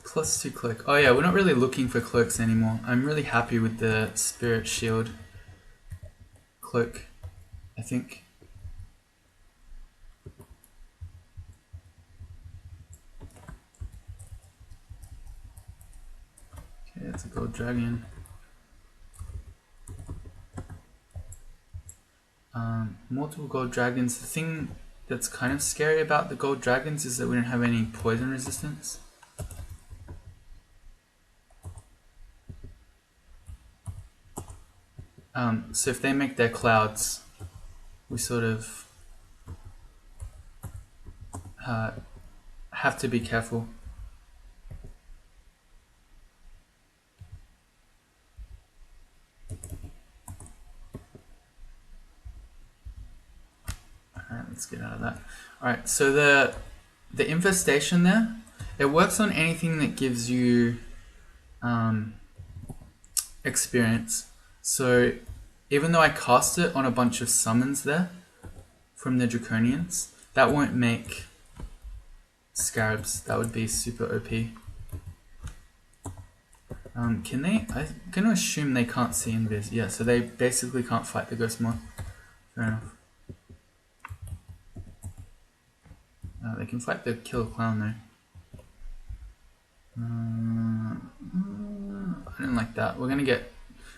+2 cloak. Oh yeah, we're not really looking for cloaks anymore. I'm really happy with the Spirit Shield cloak, I think. Okay, that's a gold dragon. Multiple gold dragons. The thing that's kind of scary about the gold dragons is that we don't have any poison resistance. So if they make their clouds, we sort of have to be careful. Alright, let's get out of that. Alright, so the infestation there, it works on anything that gives you experience. So even though I cast it on a bunch of summons there from the Draconians, that won't make Scarabs. That would be super OP. Can they? I'm gonna assume they can't see invis. Yeah, so they basically can't fight the Ghost Moth. Fair enough. They can fight the Killer Clown though. I don't like that. We're gonna get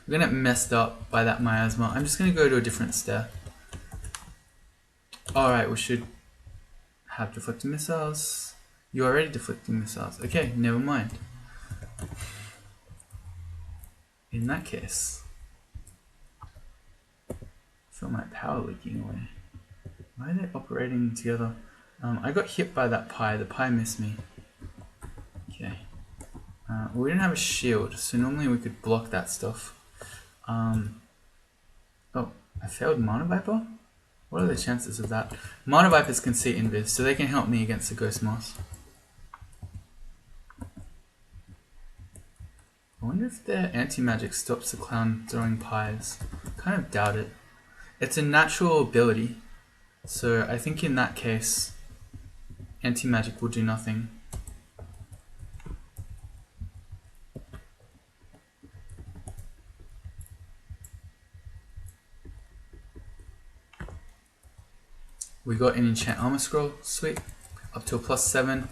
messed up by that miasma. I'm just gonna go to a different stair. Alright, we should have deflecting missiles. You're already deflecting missiles. Okay, never mind. In that case, I feel my power leaking away. Why are they operating together? I got hit by that pie. The pie missed me. Okay. We didn't have a shield, so normally we could block that stuff. Oh, I failed Mana Viper? What are the chances of that? Mana Vipers can see invis, so they can help me against the Ghost Moth. I wonder if their anti-magic stops the clown throwing pies. Kind of doubt it. It's a natural ability, so I think in that case, anti-magic will do nothing. We got an enchant armor scroll, sweet. Up to a +7.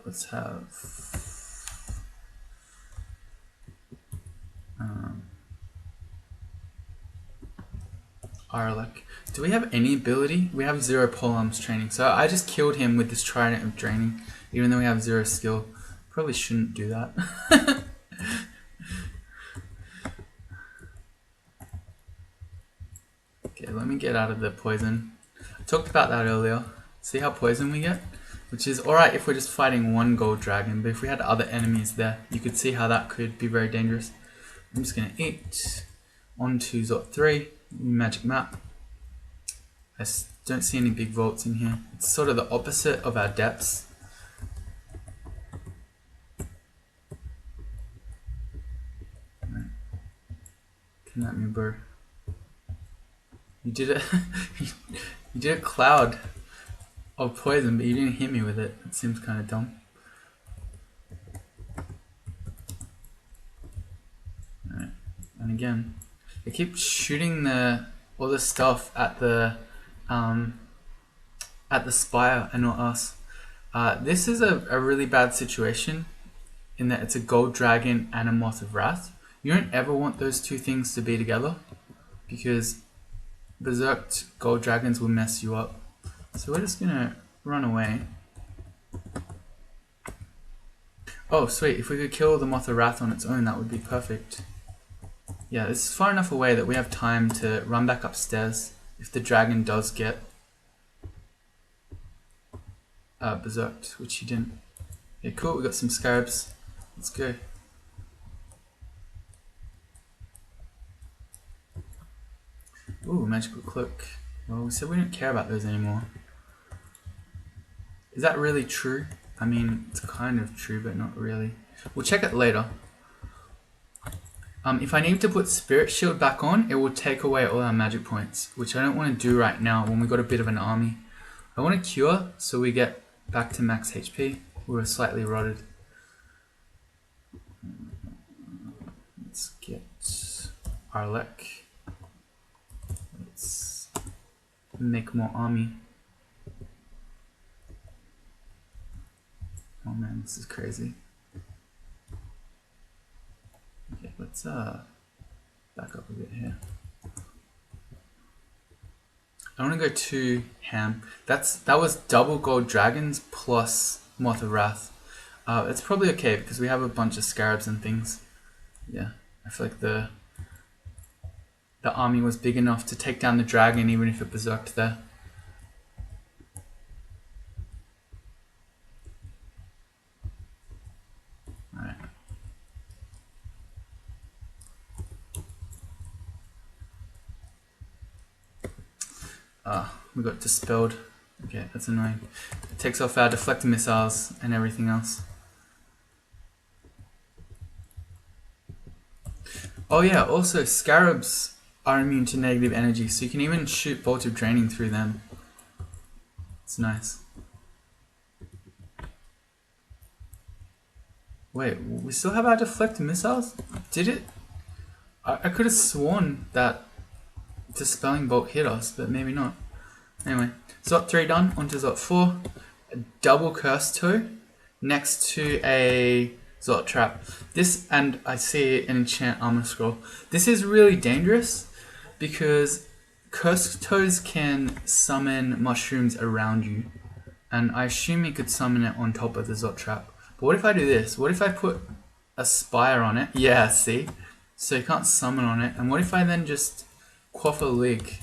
Let's have Arlek. Do we have any ability? We have 0 polearms training, so I just killed him with this trident of draining, even though we have 0 skill. Probably shouldn't do that. Okay, let me get out of the poison. I talked about that earlier. See how poison we get? Which is alright if we're just fighting one gold dragon, but if we had other enemies there, you could see how that could be very dangerous. I'm just going to eat. On to Zot 3, magic map. I don't see any big vaults in here. It's sort of the opposite of our depths. Right. Come at me, bro. You did it. You did a cloud of poison, but you didn't hit me with it. It seems kind of dumb. Alright, and again, they keep shooting all the stuff at the spire and not us. This is a really bad situation in that it's a gold dragon and a moth of wrath. You don't ever want those two things to be together because berserked gold dragons will mess you up. So we're just gonna run away. Oh sweet, if we could kill the moth of wrath on its own, that would be perfect. Yeah, this is far enough away that we have time to run back upstairs if the dragon does get berserked, which he didn't. Yeah, cool, we got some scarabs. Let's go. Ooh, magical cloak. Well, we said we don't care about those anymore. Is that really true? I mean, it's kind of true, but not really. We'll check it later. If I need to put Spirit Shield back on, it will take away all our magic points, which I don't want to do right now when we've got a bit of an army. I want to cure so we get back to max HP. We were slightly rotted. Let's get Arlek. Let's make more army. Oh man, this is crazy. Okay, let's back up a bit here. I don't want to go too ham. That was double gold dragons plus moth of wrath. It's probably okay because we have a bunch of scarabs and things. Yeah, I feel like the army was big enough to take down the dragon even if it berserked there. Alright. We got dispelled. Okay, that's annoying. It takes off our deflector missiles and everything else. Oh yeah, also scarabs are immune to negative energy, so you can even shoot bolt of draining through them. It's nice. Wait, we still have our deflector missiles? Did it? I could have sworn that dispelling bolt hit us, but maybe not. Anyway, Zot 3 done, onto Zot 4. A double curse toe next to a Zot trap. This, and I see an enchant armor scroll. This is really dangerous because curse toes can summon mushrooms around you. And I assume you could summon it on top of the Zot trap. But what if I do this? What if I put a spire on it? Yeah, see? So you can't summon on it. And what if I then just quaff a lig?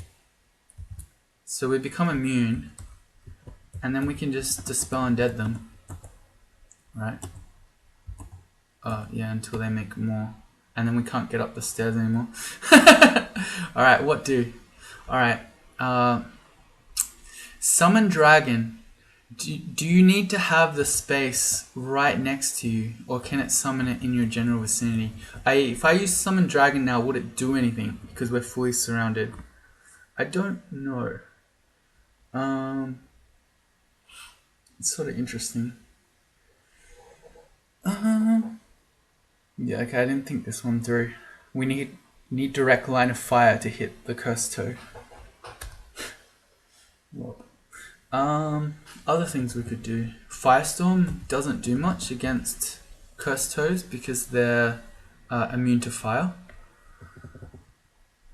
So we become immune, and then we can just dispel and dead them, right? Yeah, until they make more, and then we can't get up the stairs anymore. Alright, what do? Alright, summon dragon. Do you need to have the space right next to you, or can it summon it in your general vicinity? If I use summon dragon now, would it do anything? Because we're fully surrounded. I don't know. It's sort of interesting. Yeah, okay, I didn't think this one through. We need Need direct line of fire to hit the cursed toe. Other things we could do. Firestorm doesn't do much against cursed toes because they're immune to fire.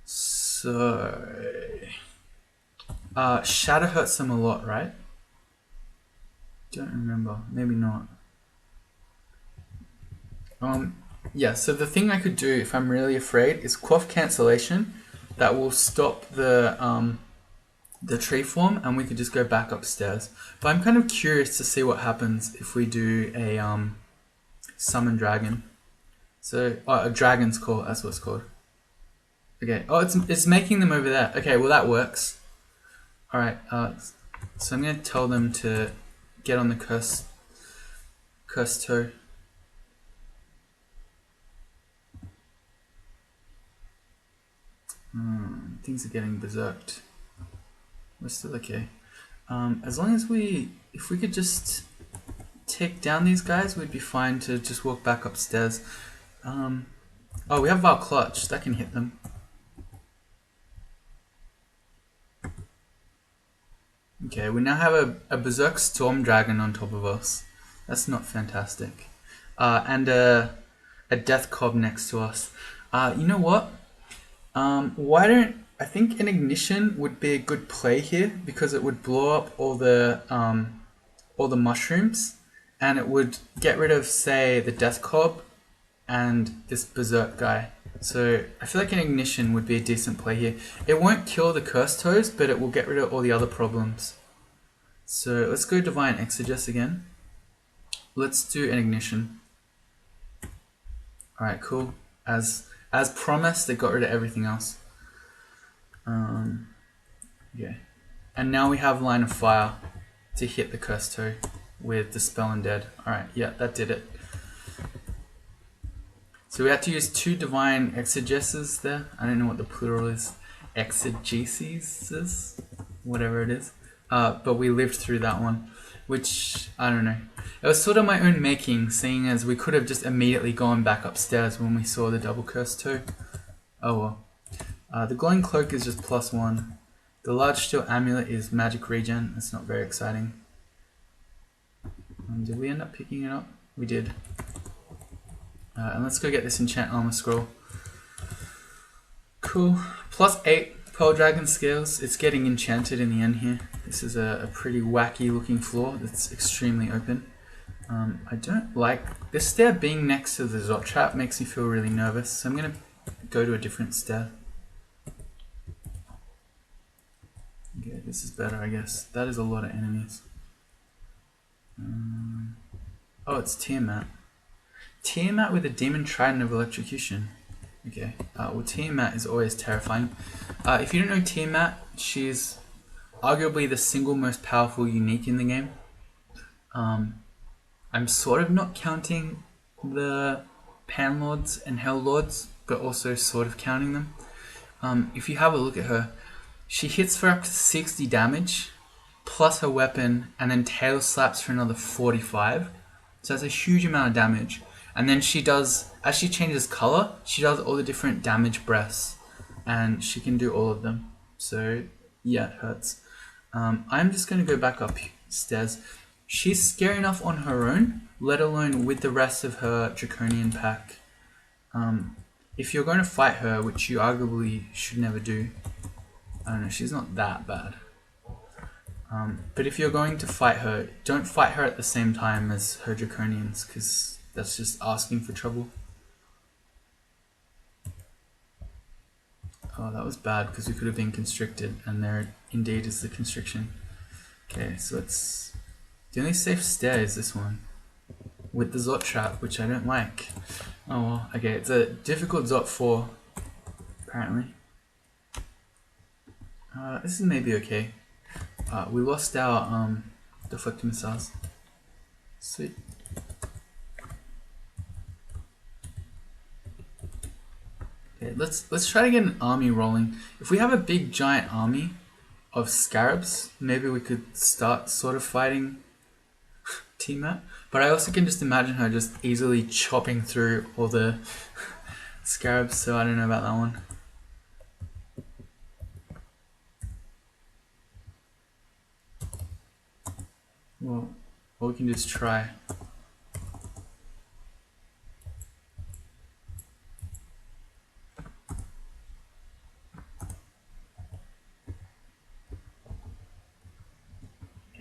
So Shatter hurts them a lot, right? Don't remember. Maybe not. Yeah, so the thing I could do if I'm really afraid is Quaff Cancellation. That will stop the tree form, and we could just go back upstairs. But I'm kind of curious to see what happens if we do a summon dragon. So a dragon's call, that's what it's called. Okay. Oh, it's making them over there. Okay, well that works. All right. So I'm gonna tell them to get on the cursed toe. Things are getting berserked. We're still okay. As long as if we could just take down these guys, we'd be fine to just walk back upstairs. Oh, we have our clutch. That can hit them. Okay, we now have a Berserk Storm Dragon on top of us. That's not fantastic. And a Death Cob next to us. You know what? I think an Ignition would be a good play here because it would blow up all the mushrooms, and it would get rid of, say, the Death Cob and this Berserk guy. So I feel like an Ignition would be a decent play here. It won't kill the Cursed Toes, but it will get rid of all the other problems. So let's go Divine Exegesis again. Let's do an Ignition. Alright, cool. As promised, they got rid of everything else. Yeah. And now we have Line of Fire to hit the Cursed Toe with Dispel Undead. Alright, yeah, that did it. So we had to use 2 Divine Exegesis there. I don't know what the plural is. Exegesis? Whatever it is. But we lived through that one, which, I don't know. It was sort of my own making, seeing as we could have just immediately gone back upstairs when we saw the double Cursed Toe. Oh well. The Glowing Cloak is just +1. The Large Steel Amulet is magic regen. That's not very exciting. Did we end up picking it up? We did. And let's go get this Enchant Armor Scroll. Cool. +8 Pearl Dragon Scales. It's getting enchanted in the end here. This is a pretty wacky looking floor that's extremely open. I don't like this stair being next to the Zot Trap, makes me feel really nervous, so I'm going to go to a different stair. Okay, this is better, I guess. That is a lot of enemies. Oh, it's Tiamat. Tiamat with a Demon Trident of Electrocution. Okay, well, Tiamat is always terrifying. If you don't know Tiamat, she's arguably the single most powerful unique in the game. I'm sort of not counting the Panlords and Hell Lords, but also sort of counting them. If you have a look at her, she hits for up to 60 damage, plus her weapon, and then tail slaps for another 45. So that's a huge amount of damage. And then she does, as she changes color, she does all the different damage breaths, and she can do all of them. So yeah, it hurts. I'm just going to go back upstairs. She's scary enough on her own, let alone with the rest of her Draconian pack. If you're going to fight her, which you arguably should never do, I don't know, she's not that bad. But if you're going to fight her, don't fight her at the same time as her Draconians, because that's just asking for trouble. Oh, that was bad, because we could have been constricted, and there indeed is the constriction. Okay, so it's... The only safe stair is this one, with the Zot Trap, which I don't like. Oh well, okay, it's a difficult Zot 4, apparently. This is maybe okay. We lost our deflecting missiles. Sweet. Okay, let's try to get an army rolling. If we have a big giant army of scarabs, maybe we could start sort of fighting Tiamat. But I also can just imagine her just easily chopping through all the Scarabs, so I don't know about that one. Well, all we can do is try.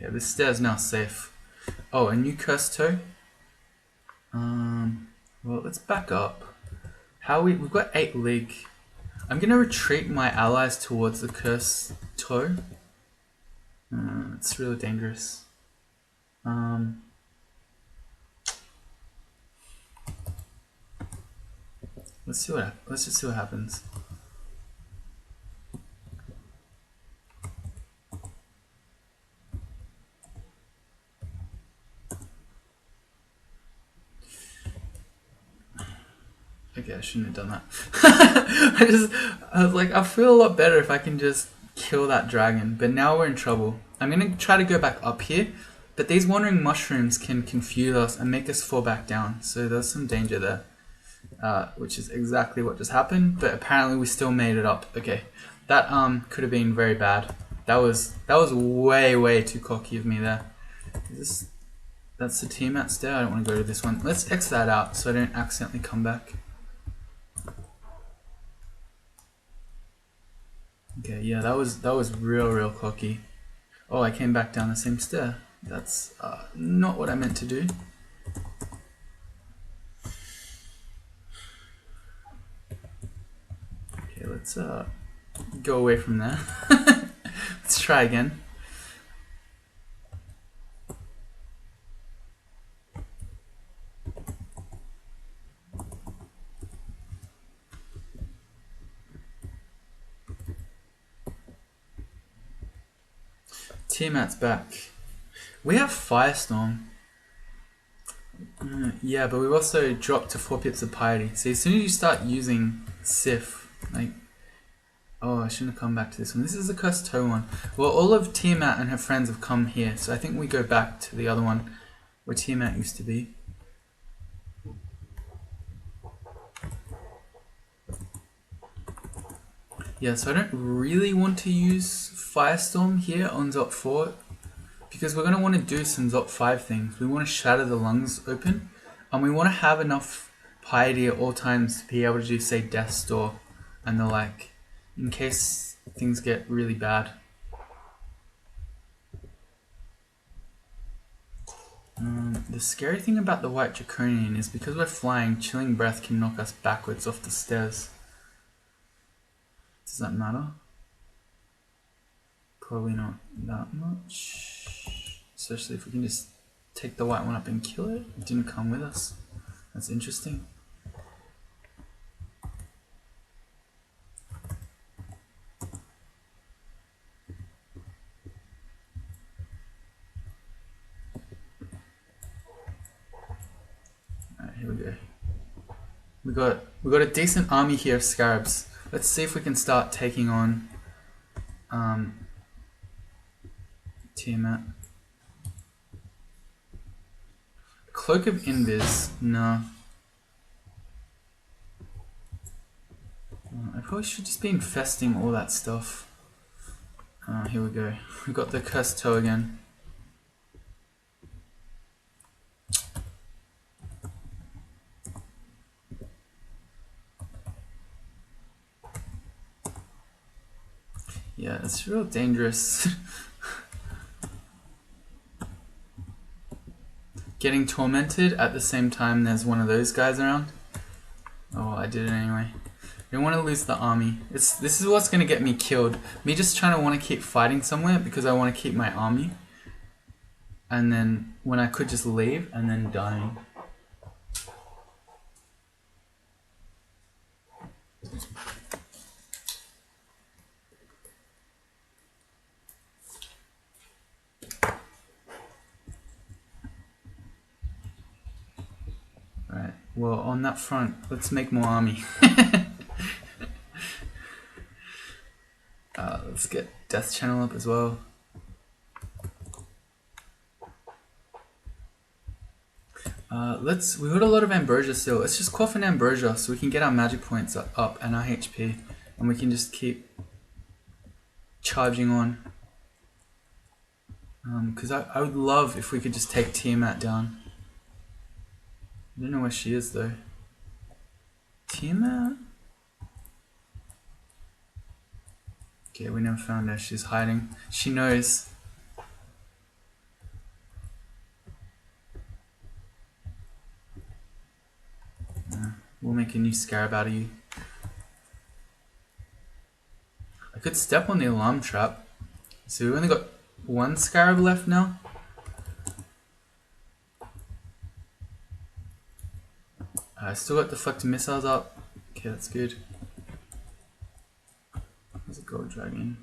Yeah, this stair is now safe. Oh, a new cursed toe. Well, let's back up. We've got 8 lig. I'm gonna retreat my allies towards the cursed toe. It's really dangerous. Let's just see what happens. Okay, I shouldn't have done that. I was like, I feel a lot better if I can just kill that dragon, but now we're in trouble. I'm gonna try to go back up here, but these wandering mushrooms can confuse us and make us fall back down, so there's some danger there. Which is exactly what just happened, but apparently we still made it up. Okay, that could have been very bad. That was way too cocky of me there. That's the Tiamat stair. I don't want to go to this one. Let's X that out so I don't accidentally come back. Okay, yeah, that was real cocky. Oh, I came back down the same stair. That's not what I meant to do. Okay, let's go away from there. Let's try again. Tiamat's back. We have Firestorm. Yeah, but we've also dropped to 4 pips of piety. So as soon as you start using Sif, like... Oh, I shouldn't have come back to this one. This is the cursed toe one. Well, all of Tiamat and her friends have come here, so I think we go back to the other one where Tiamat used to be. Yeah, so I don't really want to use Firestorm here on Zop 4 because we're going to want to do some Zop 5 things. We want to shatter the lungs open and we want to have enough piety at all times to be able to do, say, Death's Door and the like, in case things get really bad. The scary thing about the White Draconian is because we're flying, Chilling Breath can knock us backwards off the stairs. Does that matter? Probably not that much. Especially if we can just take the white one up and kill it. It didn't come with us. That's interesting. Alright, here we go. We got a decent army here of scarabs. Let's see if we can start taking on Tiamat. Cloak of Invis, no. I probably should just be infesting all that stuff. Here we go. We got the cursed toe again. Yeah, it's real dangerous. Getting tormented at the same time there's one of those guys around. Oh, I did it anyway. I don't want to lose the army. This is what's going to get me killed. Me just trying to want to keep fighting somewhere because I want to keep my army. And then when I could just leave and then dying. Right, well on that front, let's make more army. Let's get Death Channel up as well. We got a lot of ambrosia still. Let's just quaff an ambrosia so we can get our magic points up and our HP, and we can just keep charging on. Because I would love if we could just take Tiamat down. I don't know where she is though. Tiamat? Okay, we never found her. She's hiding. She knows. We'll make a new scarab out of you. I could step on the alarm trap. So we've only got one scarab left now. I still got deflector missiles up. Okay, that's good. There's a gold dragon.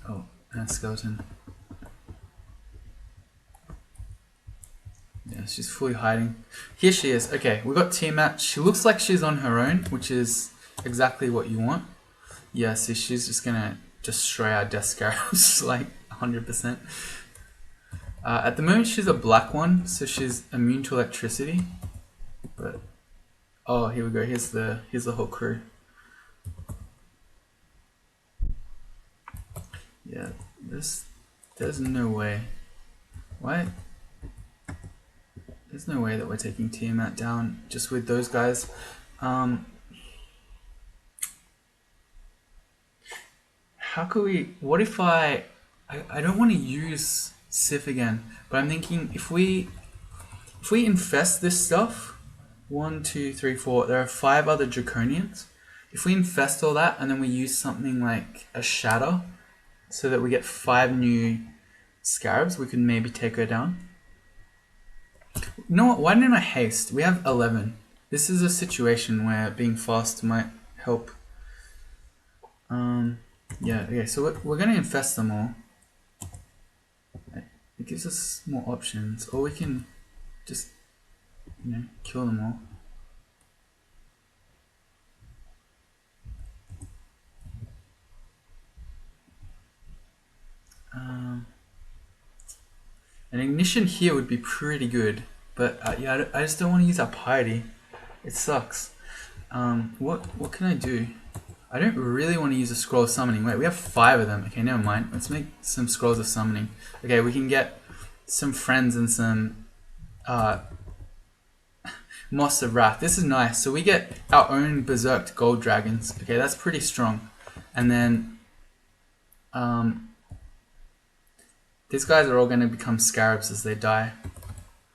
Oh, and a skeleton. Yeah, she's fully hiding. Here she is. Okay, we got Tiamat. She looks like she's on her own, which is exactly what you want. Yeah, see, she's just gonna destroy our death scarabs like 100%. At the moment, she's a black one, so she's immune to electricity. But oh, here we go. Here's the whole crew. Yeah, there's no way. Why? There's no way that we're taking Tiamat down just with those guys. How could we? What if I don't want to use Sif again, but I'm thinking if we infest this stuff, 1, 2, 3, 4. There are 5 other draconians. If we infest all that and then we use something like a shatter, so that we get 5 new scarabs, we could maybe take her down. You know what? Why didn't I haste? We have 11. This is a situation where being fast might help. Yeah. Okay. So we're gonna infest them all. It gives us more options, or we can just, kill them all. An ignition here would be pretty good, but yeah, I just don't want to use our piety. It sucks. What can I do? I don't really want to use a scroll of summoning. Wait, we have 5 of them. Okay, never mind. Let's make some scrolls of summoning. Okay, we can get some friends and some Moss of Wrath. This is nice. So we get our own berserked gold dragons. Okay, that's pretty strong. And then these guys are all going to become scarabs as they die.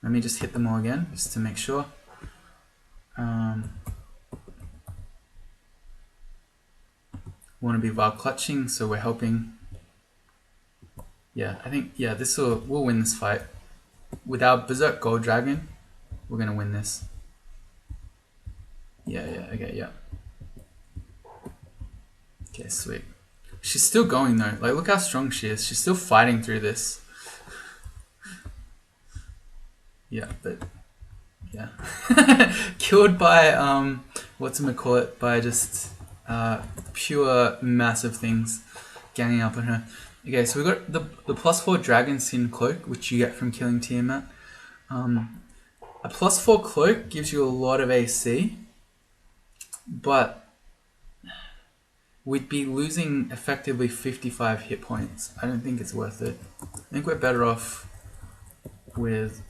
Let me just hit them all again, just to make sure. Want to be Val clutching, so we're helping. Yeah, I think we'll win this fight. With our berserk gold dragon, we're going to win this. Yeah, okay, yeah. Okay, sweet. She's still going though. Like, look how strong she is. She's still fighting through this. Yeah, but yeah. Killed by whatchamacallit, by just pure massive things ganging up on her. Okay, so we got the +4 Dragon Sin Cloak, which you get from killing Tiamat. A +4 cloak gives you a lot of AC, but we'd be losing effectively 55 hit points. I don't think it's worth it. I think we're better off with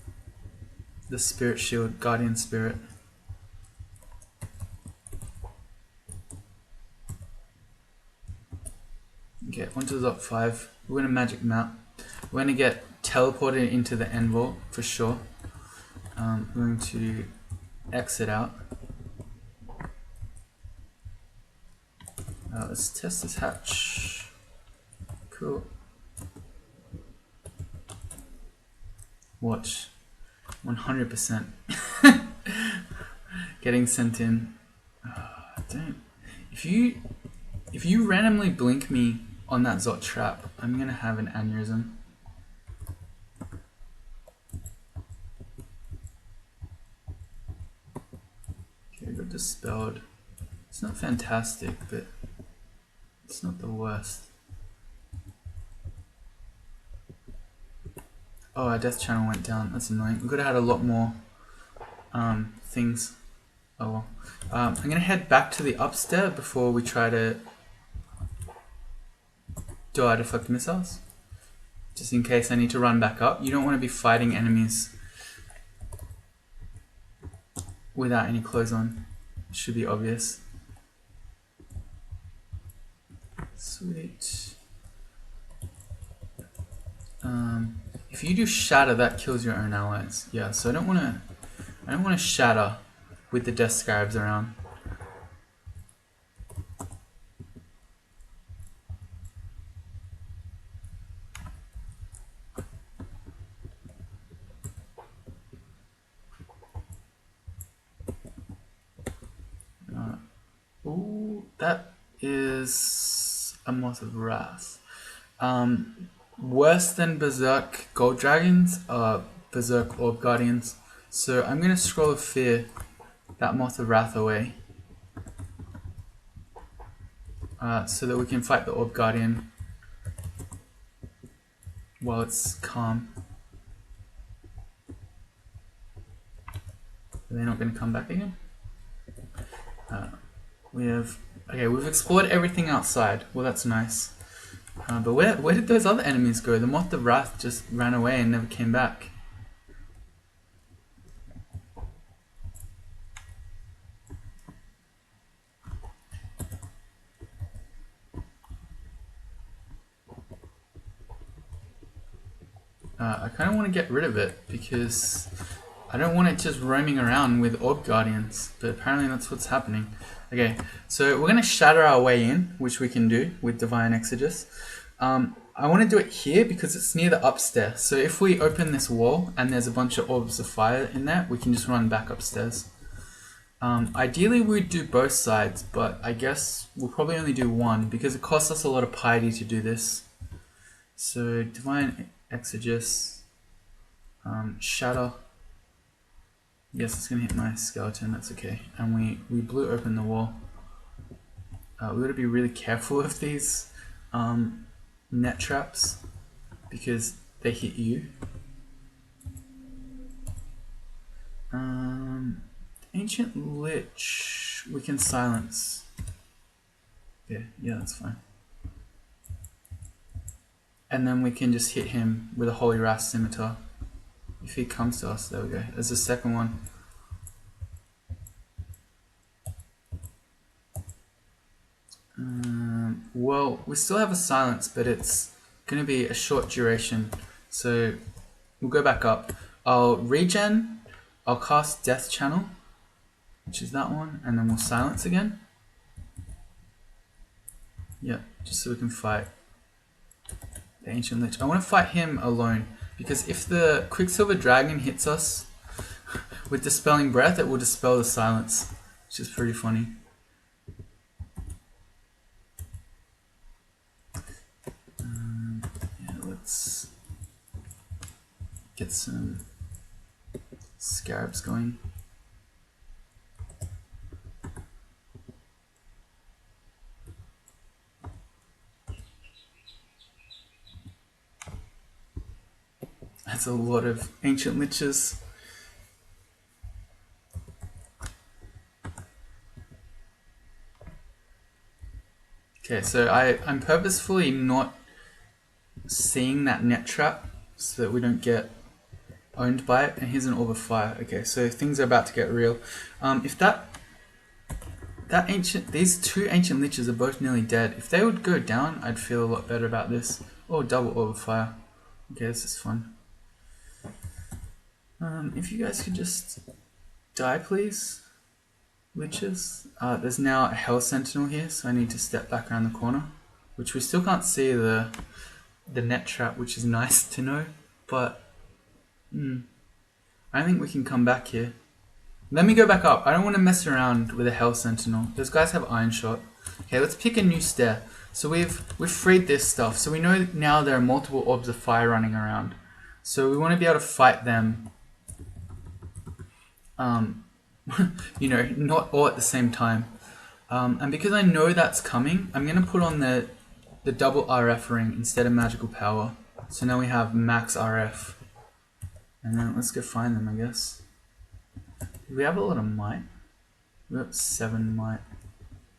the Spirit Shield, Guardian Spirit. Okay, onto the top 5. We're gonna magic map. We're gonna get teleported into the end vault for sure. We're going to exit out. Let's test this hatch. Cool. Watch. 100%. Getting sent in. Don't. If you randomly blink me on that Zot trap, I'm gonna have an aneurysm. Okay, got dispelled. It's not fantastic, but it's not the worst. Oh, our death channel went down. That's annoying. We could have had a lot more things. Oh well. I'm gonna head back to the upstairs before we try to do our deflect missiles. Just in case I need to run back up. You don't want to be fighting enemies without any clothes on. It should be obvious. Sweet. If you do shatter, that kills your own allies. Yeah, so I don't want to shatter with the death scarabs around. Ooh, that is a Moth of Wrath. Worse than Berserk Gold Dragons are Berserk Orb Guardians. So I'm going to Scroll of Fear that Moth of Wrath away. So that we can fight the Orb Guardian while it's calm. Are they not going to come back again? We've explored everything outside. Well, that's nice. But where did those other enemies go? The Moth of Wrath just ran away and never came back. I kind of want to get rid of it because I don't want it just roaming around with Orb Guardians, but apparently that's what's happening. Okay, so we're going to shatter our way in, which we can do with Divine Exegesis. I want to do it here because it's near the upstairs. So if we open this wall and there's a bunch of Orbs of Fire in there, we can just run back upstairs. Ideally we'd do both sides, but I guess we'll probably only do one because it costs us a lot of piety to do this. So Divine Exegesis, Shatter. Yes, it's going to hit my skeleton, that's okay. And we blew open the wall. We got to be really careful of these net traps because they hit you. Ancient Lich, we can silence. Yeah, that's fine. And then we can just hit him with a Holy Wrath Scimitar. If he comes to us, there we go. There's the second one. Well, we still have a silence, but it's going to be a short duration. So we'll go back up. I'll regen, I'll cast Death Channel, which is that one, and then we'll silence again. Yeah, just so we can fight the Ancient Lich. I want to fight him alone, because if the Quicksilver Dragon hits us with Dispelling Breath, it will dispel the silence, which is pretty funny. Let's get some scarabs going. That's a lot of Ancient Liches. Okay, so I'm purposefully not seeing that net trap so that we don't get owned by it. And here's an Orb of Fire. Okay, so things are about to get real. If these two Ancient Liches are both nearly dead. If they would go down, I'd feel a lot better about this. Oh, double Orb of Fire. Okay, this is fun. If you guys could just die, please. Liches. There's now a Hell Sentinel here, so I need to step back around the corner, which we still can't see the net trap, which is nice to know, but I think we can come back here. Let me go back up. I don't want to mess around with a Hell Sentinel. Those guys have Iron Shot. Okay, let's pick a new stair. So we've freed this stuff, so we know now there are multiple Orbs of Fire running around. So we want to be able to fight them. You know, not all at the same time. And because I know that's coming, I'm going to put on the double RF ring instead of magical power. So now we have max RF. And then let's go find them, I guess. We have a lot of might. We got 7 might.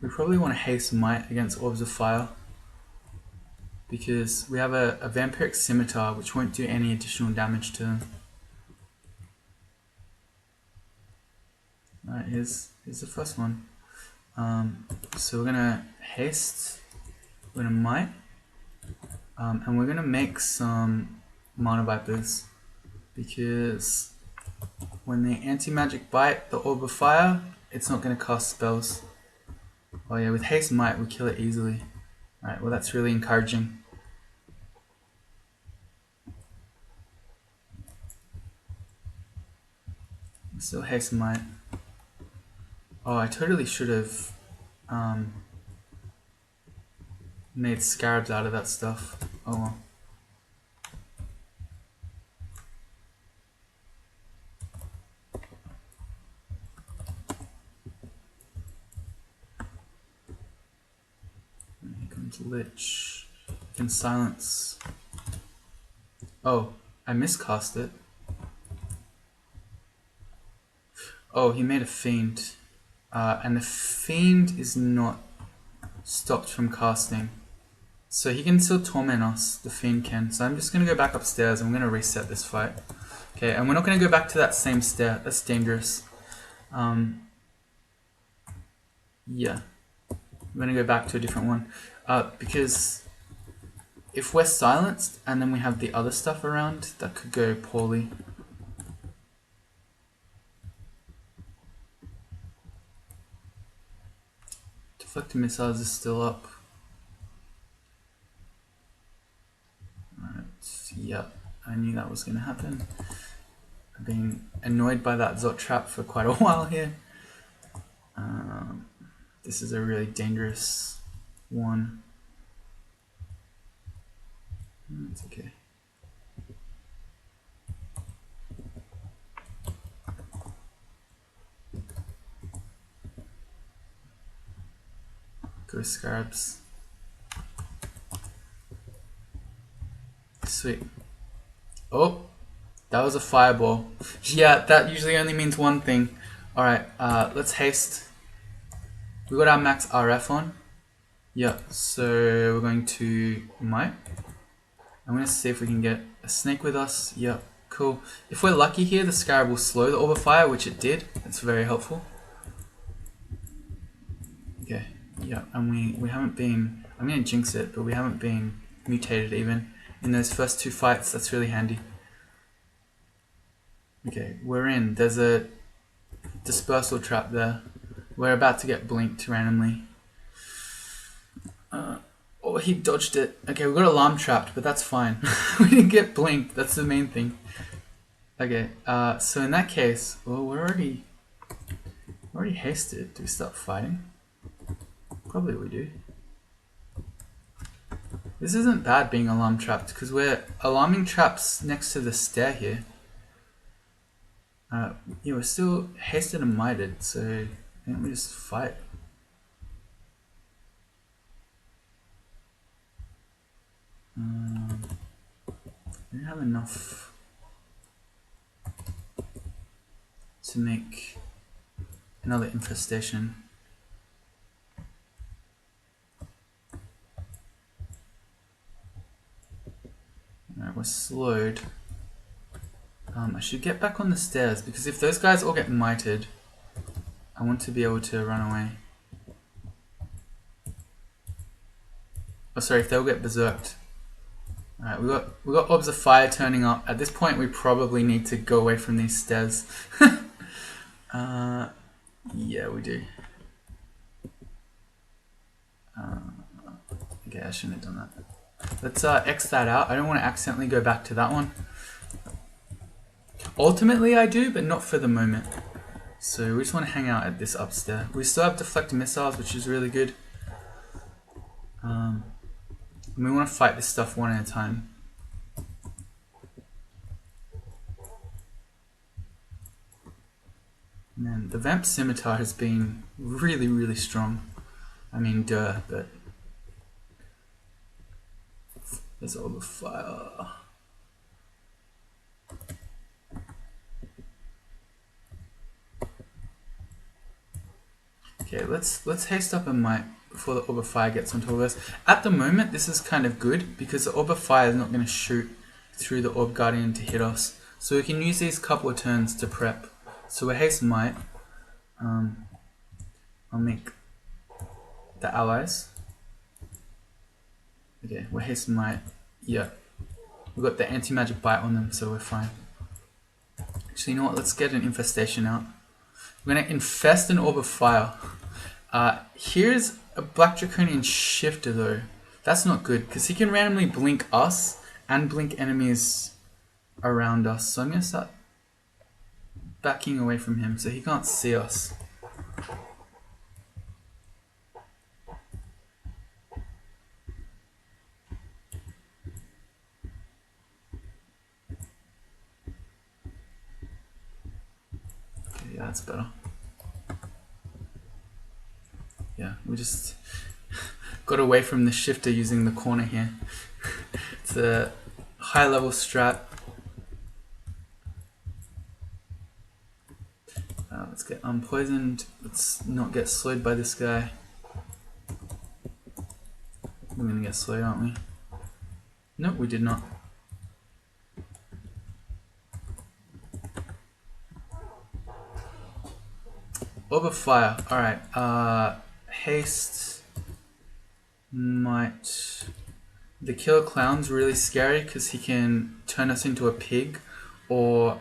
We probably want to haste might against Orbs of Fire, because we have a Vampiric Scimitar which won't do any additional damage to them. Alright, here's the first one. So we're gonna haste, we're gonna might, and we're gonna make some Mana Vipers, because when they anti-magic bite the Orb of Fire, it's not gonna cast spells. Oh yeah, with haste might we kill it easily. Alright, well that's really encouraging. Still haste might. Oh, I totally should have made scarabs out of that stuff. Oh well. And here comes Lich. Can silence. Oh, I miscast it. Oh, he made a Fiend. And the Fiend is not stopped from casting. So he can still torment us, the Fiend can. So I'm just going to go back upstairs and I'm going to reset this fight. Okay, and we're not going to go back to that same stair. That's dangerous. Yeah. I'm going to go back to a different one. Because if we're silenced and then we have the other stuff around, that could go poorly. Deflecting missiles is still up. Alright, yep, I knew that was going to happen. I've been annoyed by that Zot trap for quite a while here. This is a really dangerous one. It's okay. Go Scarabs. Sweet. Oh, that was a fireball. Yeah, that usually only means one thing. Alright, let's haste. We got our max RF on. Yeah, so we're going to might. I'm going to see if we can get a snake with us. Yeah, cool. If we're lucky here, the Scarab will slow the Orb of Fire, which it did. That's very helpful. Okay, yeah, and we haven't been, I'm going to jinx it, but we haven't been mutated even in those first 2 fights. That's really handy. Okay, we're in. There's a dispersal trap there. We're about to get blinked randomly. Oh, he dodged it. Okay, we got alarm trapped, but that's fine. We didn't get blinked. That's the main thing. Okay, so in that case, well, we're already hasted. Do we start fighting? Probably we do. This isn't bad being alarm trapped, because we're alarming traps next to the stair here. Yeah, we're still hasted and mighted, so I think we just fight. We don't have enough to make another infestation. Alright, we're slowed. I should get back on the stairs, because if those guys all get mighted, I want to be able to run away. Oh, sorry, if they'll get berserked. Alright, we got Orbs of Fire turning up. At this point, we probably need to go away from these stairs. Yeah, we do. Okay, I shouldn't have done that. Let's X that out. I don't want to accidentally go back to that one. Ultimately, I do, but not for the moment. So we just want to hang out at this upstairs. We still have deflected missiles, which is really good. We want to fight this stuff one at a time. Man, the Vamp Scimitar has been really, really strong. I mean, duh, but there's all the fire. Okay, let's haste up a might before the Orb of Fire gets on top of us. At the moment, this is kind of good because the Orb of Fire is not going to shoot through the Orb Guardian to hit us. So we can use these couple of turns to prep. So we haste might. I'll make the allies. Okay, we're haste might. Yeah, we've got the anti-magic bite on them, so we're fine. Actually, you know what? Let's get an infestation out. We're gonna infest an Orb of Fire. Here's a Black Draconian Shifter though. That's not good because he can randomly blink us and blink enemies around us. So I'm gonna start backing away from him so he can't see us. Okay, yeah, that's better. Yeah, we just got away from the shifter using the corner here. It's a high level strat. Let's get unpoisoned. Let's not get slowed by this guy. We're gonna get slowed, aren't we? Nope, we did not. Orb of Fire. Alright. Haste might. The Killer Clown's really scary because he can turn us into a pig or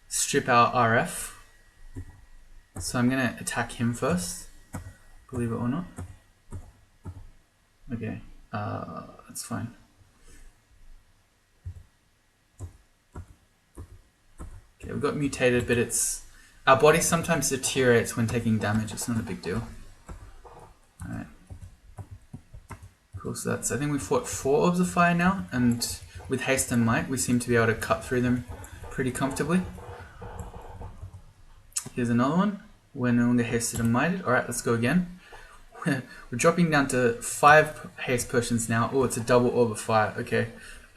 strip our RF. So I'm gonna attack him first, believe it or not. Okay, that's fine. Okay, we've got mutated, but our body sometimes deteriorates when taking damage. It's not a big deal. Alright. Cool, so that's, I think we fought 4 Orbs of Fire now, and with haste and might, we seem to be able to cut through them pretty comfortably. Here's another one. We're no longer hasted and mighted. Alright, let's go again. We're dropping down to 5 haste potions now. Oh, it's a double Orb of Fire. Okay.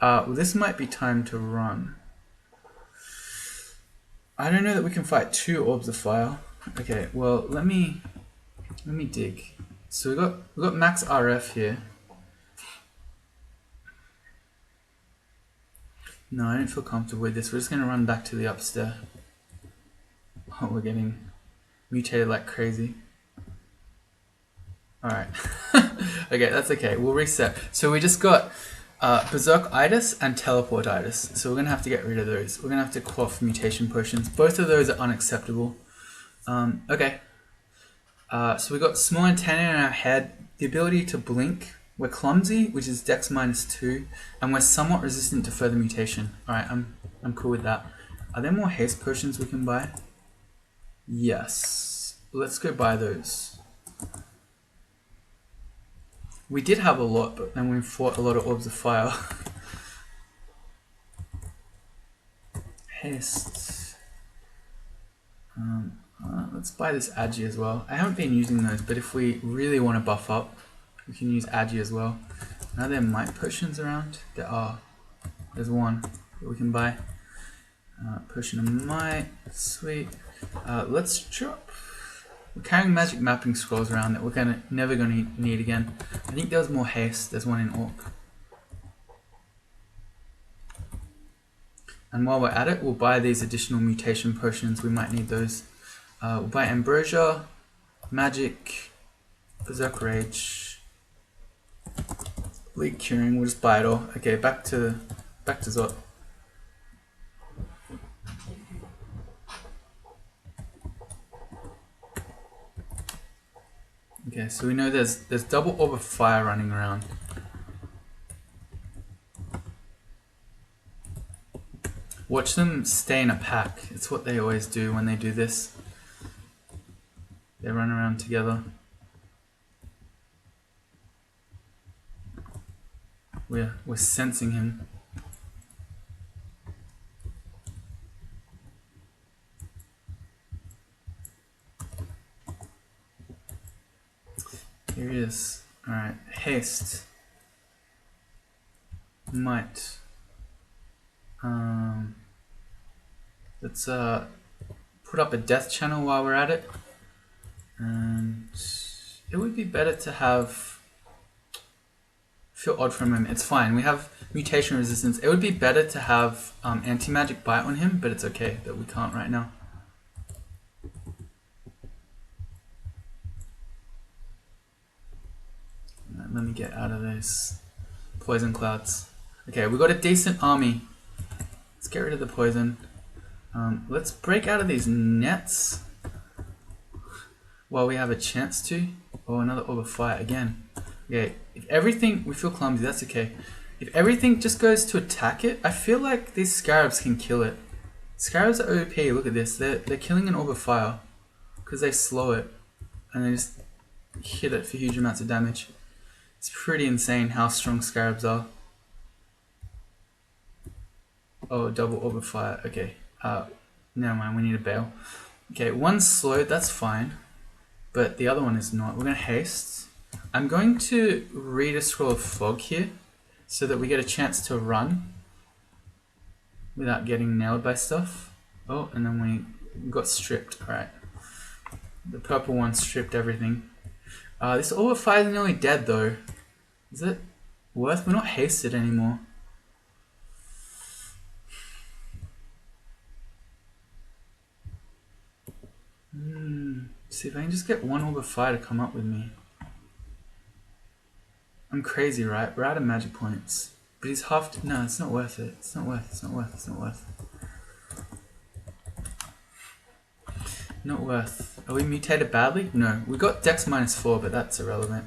Well, this might be time to run. I don't know that we can fight 2 Orbs of Fire. Okay, well, let me dig. So we got max RF here. No, I don't feel comfortable with this. We're just gonna run back to the upstairs. Oh, we're getting mutated like crazy. Alright. Okay, that's okay. We'll reset. So we just got Berserk-itis and Teleport-itis. So we're going to have to get rid of those. We're going to have to quaff mutation potions. Both of those are unacceptable. Okay. So we got small antennae in our head. The ability to blink. We're clumsy, which is Dex -2. And we're somewhat resistant to further mutation. Alright, I'm cool with that. Are there more haste potions we can buy? Yes. Let's go buy those. We did have a lot, but then we fought a lot of Orbs of Fire. Haste. Let's buy this Agi as well. I haven't been using those, but if we really want to buff up, we can use Agi as well. Are there might potions around? There are. There's one that we can buy. Potion of might. Sweet. Let's drop. We're carrying magic mapping scrolls around that we're never gonna need again. I think there was more haste. There's one in Orc. And while we're at it, we'll buy these additional mutation potions. We might need those. We'll buy Ambrosia, Magic, Berserk Rage, Bleak Curing. We'll just buy it all. Okay, back to Zot. Okay, so we know there's double Orb of Fire running around. Watch them stay in a pack. It's what they always do when they do this. They run around together. We're sensing him. Here he is. Alright, haste. Might. Let's put up a death channel while we're at it. And it would be better to have... feel odd for a moment. It's fine. We have mutation resistance. It would be better to have anti-magic bite on him, but it's okay that we can't right now. Right, let me get out of this poison clouds. Okay, we got a decent army. Let's get rid of the poison. Let's break out of these nets while we have a chance to. Oh, another orb of fire again. Okay, if everything... we feel clumsy, that's okay. If everything just goes to attack it, I feel like these scarabs can kill it. Scarabs are OP, look at this. They're killing an orb of fire because they slow it and they just hit it for huge amounts of damage. It's pretty insane how strong scarabs are. Oh, double orb of fire. Okay. Never mind, we need a bail. Okay, one's slowed, that's fine. But the other one is not. We're going to haste. I'm going to read a scroll of fog here so that we get a chance to run without getting nailed by stuff. Oh, and then we got stripped. Alright. The purple one stripped everything. This orb of fire is nearly dead though. Is it worth? We're not hasted anymore. See if I can just get one orb of fire to come up with me. I'm crazy, right? We're out of magic points. But he's half... no, it's not worth it. It's not worth it. It's not worth it. It's not worth it. Not worth. Are we mutated badly? No. We got Dex -4, but that's irrelevant.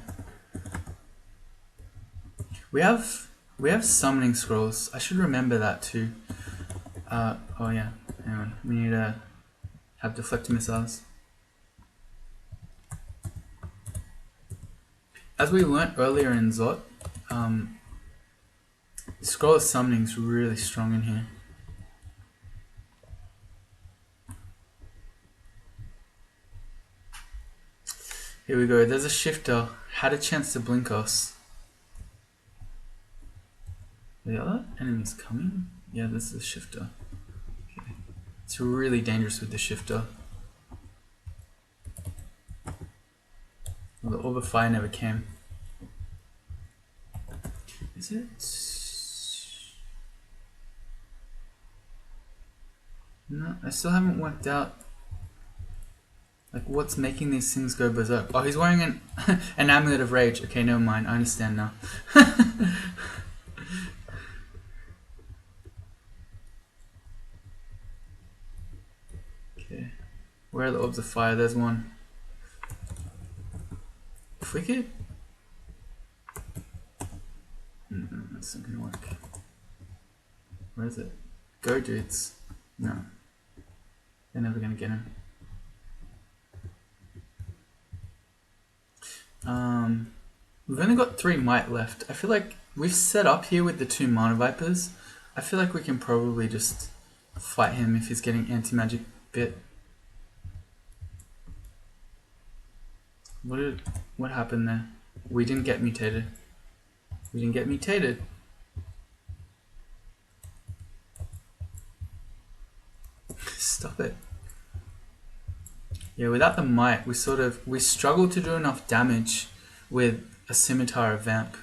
We have summoning scrolls. I should remember that too. Oh yeah. Hang on. We need to have deflector missiles. As we learnt earlier in Zot, Scroll of Summoning is really strong in here. Here we go, there's a shifter. Had a chance to blink us. The other enemies coming? Yeah, this is a shifter. Okay. It's really dangerous with the shifter. Well, the Orb of Fire never came. Is it? No, I still haven't worked out like what's making these things go berserk. Oh, he's wearing an an Amulet of Rage. Okay, never mind. I understand now. Okay, where are the Orbs of Fire? There's one. If we could... that's not gonna work. Where is it? Go, dudes. No. They're never gonna get him. We've only got 3 might left. I feel like we've set up here with the 2 Mana Vipers. I feel like we can probably just fight him if he's getting anti-magic bit. What happened there? We didn't get mutated. We didn't get mutated. Stop it. Yeah, without the might, we struggle to do enough damage with a scimitar or vamp.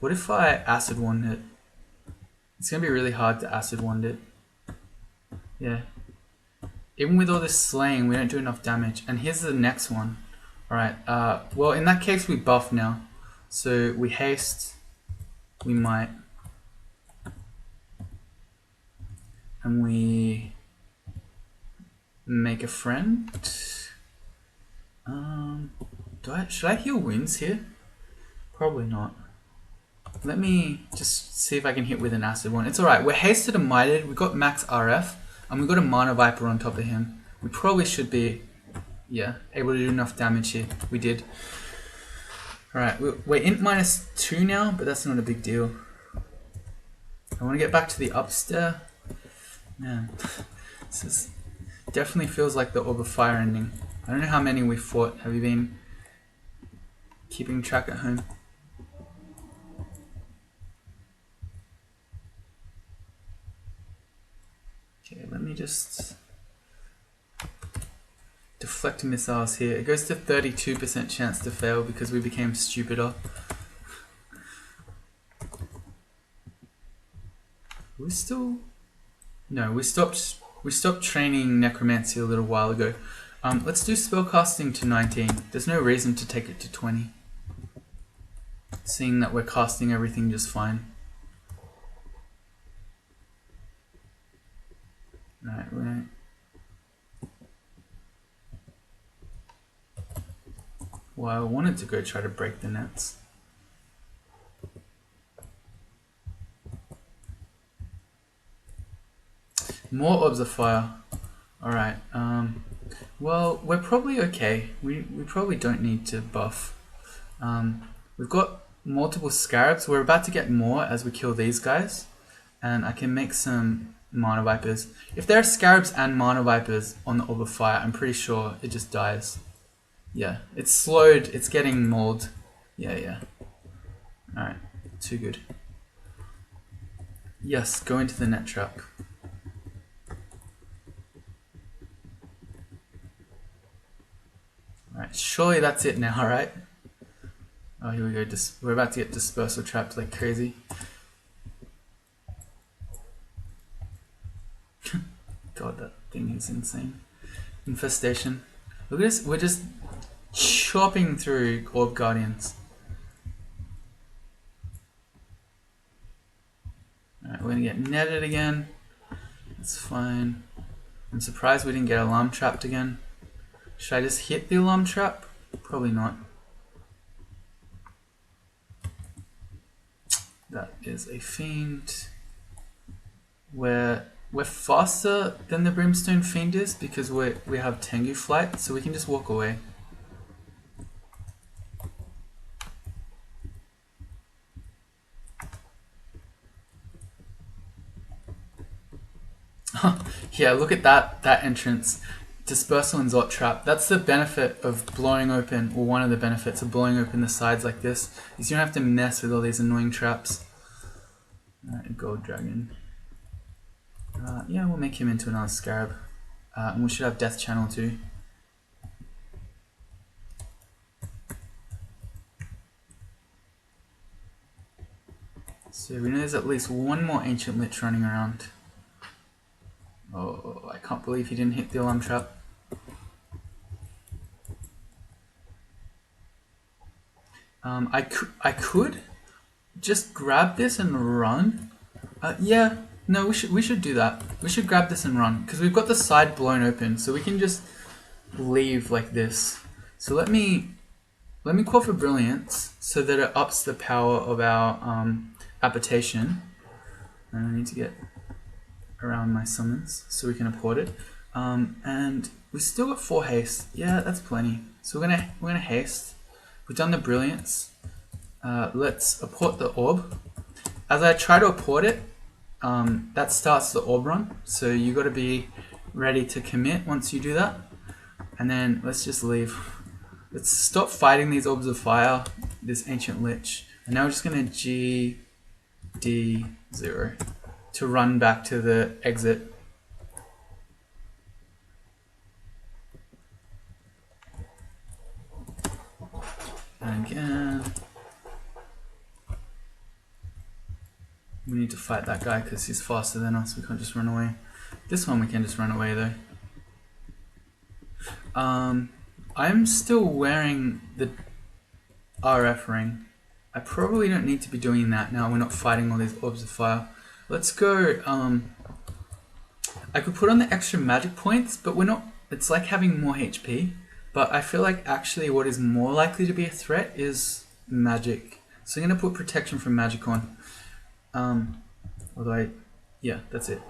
What if I acid wand it? It's gonna be really hard to acid wand it. Yeah. Even with all this slaying, we don't do enough damage. And here's the next one. Alright, well in that case we buff now. So we haste, we might, and we make a friend. Should I heal wounds here? Probably not. Let me just see if I can hit with an acid one. It's alright, we're hasted and mighted, we got max RF, and we got a Mana Viper on top of him. We probably should be, yeah, able to do enough damage here. We did. Alright, we're int -2 now, but that's not a big deal. I want to get back to the upstair. Man, this is definitely feels like the Orb of Fire ending. I don't know how many we fought. Have you been keeping track at home? Okay, let me just... deflect missiles here. It goes to 32% chance to fail because we became stupider. We still... No, we stopped training Necromancy a little while ago. Let's do spellcasting to 19. There's no reason to take it to 20. Seeing that we're casting everything just fine. Right. Well, I wanted to go try to break the nets. More Orbs of Fire. Alright, well, we're probably okay. We probably don't need to buff. We've got multiple scarabs. We're about to get more as we kill these guys. And I can make some Mana Vipers. If there are scarabs and Mana Vipers on the Orb of Fire, I'm pretty sure it just dies. Yeah, it's slowed. It's getting mauled. Yeah. Alright, too good. Yes, go into the net trap. Alright, surely that's it now, right? Oh, here we go. We're about to get dispersal trapped like crazy. God, that thing is insane. Infestation. Look at this. We're just chopping through Orb Guardians. Alright, we're gonna get netted again. That's fine. I'm surprised we didn't get alarm trapped again. Should I just hit the alarm trap? Probably not. That is a fiend. We're faster than the Brimstone Fiend is because we have Tengu Flight, so we can just walk away. Yeah, look at that entrance. Dispersal and Zot Trap. That's the benefit of blowing open, or one of the benefits of blowing open the sides like this, is you don't have to mess with all these annoying traps. Alright, Gold Dragon. Yeah, we'll make him into another Scarab. And we should have Death Channel too. So we know there's at least one more Ancient Lich running around. Oh, I can't believe he didn't hit the alarm trap. I could just grab this and run. Yeah, no, we should do that. We should grab this and run because we've got the side blown open, so we can just leave like this. So let me call for Brilliance so that it ups the power of our apportation. And I need to get around my summons so we can apport it. And we still got 4 haste. Yeah, that's plenty. So we're gonna haste. We've done the Brilliance. Let's apport the Orb. As I try to apport it, that starts the Orb run. So you got to be ready to commit once you do that. And then let's just leave. Let's stop fighting these Orbs of Fire, this Ancient Lich. And now we're just gonna GD0 to run back to the exit. And again, we need to fight that guy because he's faster than us. We can't just run away. This one we can just run away though. I'm still wearing the RF ring. I probably don't need to be doing that now. We're not fighting all these Orbs of Fire. Let's go. I could put on the extra magic points, but we're not. It's like having more HP. But I feel like actually what is more likely to be a threat is magic. So I'm going to put protection from magic on. Yeah, that's it.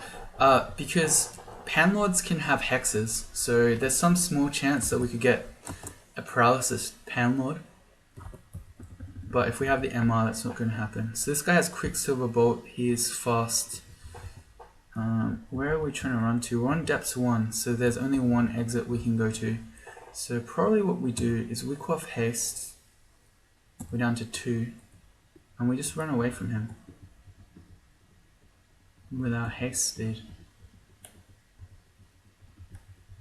Because Panlords can have hexes, so there's some small chance that we could get a paralysis Panlord. But if we have the MR, that's not going to happen. So this guy has Quicksilver Bolt. He is fast. Where are we trying to run to? We're on depths 1, so there's only one exit we can go to. So probably what we do is we quaff haste. We're down to 2. And we just run away from him. With our haste speed.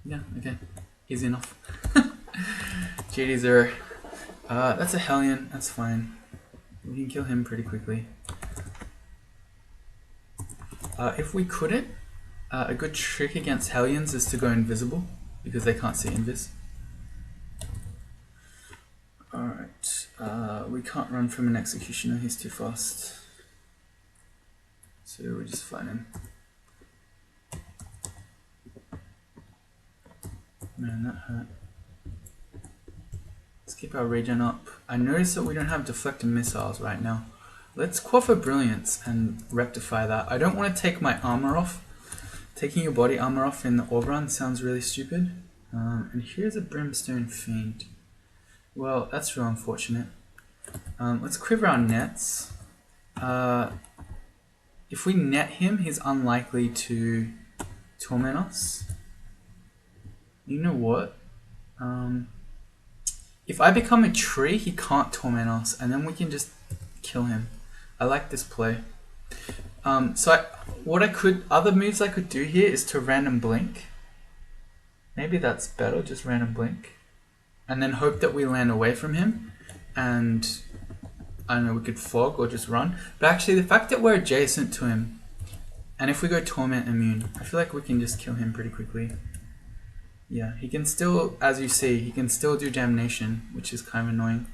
Yeah, okay. Easy enough. GD0. That's a Hellion. That's fine. We can kill him pretty quickly. If we couldn't, a good trick against Hellions is to go invisible, because they can't see invis. Alright, we can't run from an Executioner, he's too fast. So we just fight him. Man, that hurt. Let's keep our regen up. I notice that we don't have deflected missiles right now. Let's quaff Brilliance and rectify that. I don't want to take my armor off. Taking your body armor off in the Orb run sounds really stupid. And here's a Brimstone Fiend. Well, that's real unfortunate. Let's quiver our nets. If we net him, he's unlikely to torment us. You know what? If I become a tree, he can't torment us, and then we can just kill him. I like this play. Other moves I could do here is to random blink. Maybe that's better, just random blink. And then hope that we land away from him, and I don't know, we could fog or just run. But actually the fact that we're adjacent to him, and if we go torment immune, I feel like we can just kill him pretty quickly. Yeah, he can still, as you see, he can still do damnation, which is kind of annoying.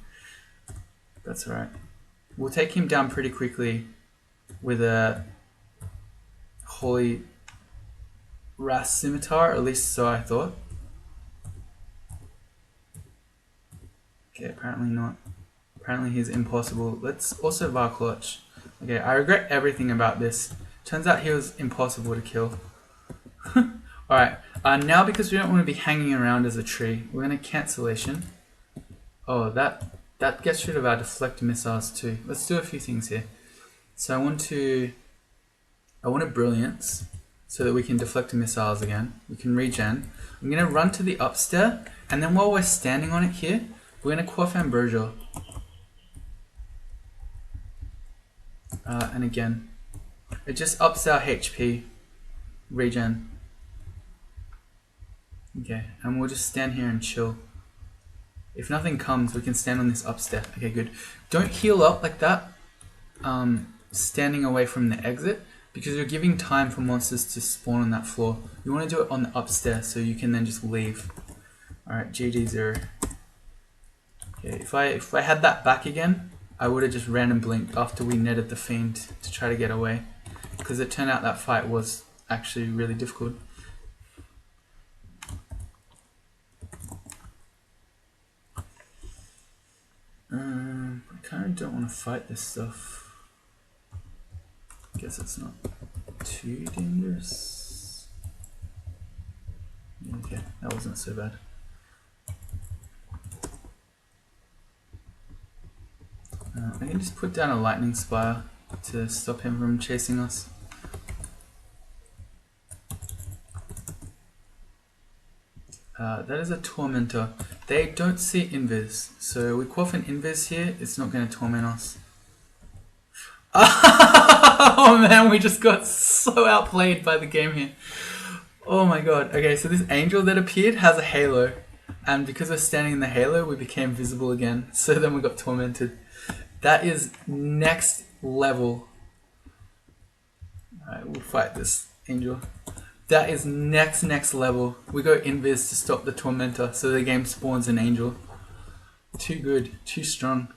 That's alright. We'll take him down pretty quickly with a Holy Ras Scimitar, at least so I thought. Okay, apparently not. Apparently he's impossible. Let's also Varclutch. Okay, I regret everything about this. Turns out he was impossible to kill. Alright, now because we don't want to be hanging around as a tree, we're going to Cancellation. Oh, that gets rid of our deflect missiles too. Let's do a few things here. So I want a Brilliance so that we can deflect missiles again. We can regen. I'm going to run to the upstair, and then while we're standing on it here, we're going to quaff Ambrosia. And again, it just ups our HP. Regen. Okay, and we'll just stand here and chill. If nothing comes, we can stand on this upstep. Okay, good. Don't heal up like that, standing away from the exit, because you're giving time for monsters to spawn on that floor. You want to do it on the upstairs so you can then just leave. Alright, GG0. Okay, if I had that back again, I would have just random blinked after we netted the Fiend to try to get away, because it turned out that fight was actually really difficult. I kind of don't want to fight this stuff. Guess it's not too dangerous. Okay, that wasn't so bad. I can just put down a lightning spire to stop him from chasing us. That is a Tormentor. They don't see Invis, so we quaff an Invis here, it's not going to torment us. Oh man, we just got so outplayed by the game here. Oh my god. Okay, so this angel that appeared has a halo, and because we're standing in the halo, we became visible again, so then we got tormented. That is next level. Alright, we'll fight this angel. That is next level. We go invis to stop the Tormentor, so the game spawns an angel. Too good, too strong.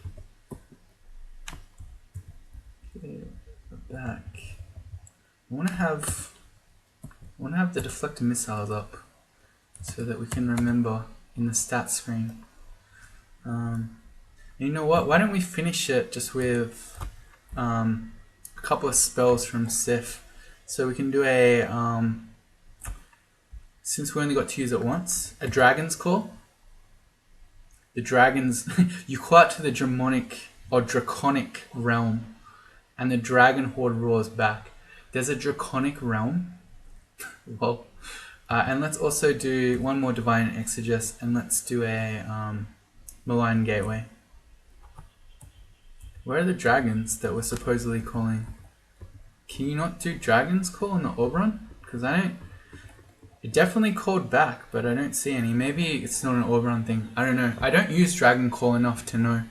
Okay, we're back. I wanna have the deflector missiles up so that we can remember in the stats screen. You know what? Why don't we finish it just with a couple of spells from Sif, so we can do a since we only got to use it once, a Dragon's Call. The dragons, you call out to the draconic realm, and the dragon horde roars back. There's a draconic realm. Well, and let's also do one more divine exegesis, and let's do a malign gateway. Where are the dragons that we're supposedly calling? Can you not do Dragon's Call in the Orb run? Because I don't. It definitely called back, but I don't see any. Maybe it's not an orb run thing. I don't know. I don't use Dragon Call enough to know.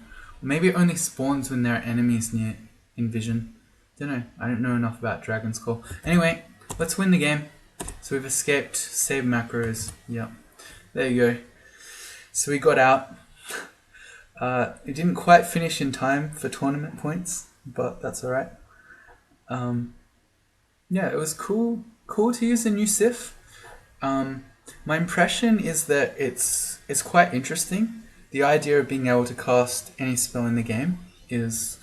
Maybe it only spawns when there are enemies near in vision. Don't know. I don't know enough about Dragon's Call. Anyway, let's win the game. So we've escaped. Save macros. Yep. There you go. So we got out. It didn't quite finish in time for tournament points, but that's alright. Yeah, it was cool to use the new Sif. My impression is that it's quite interesting. The idea of being able to cast any spell in the game is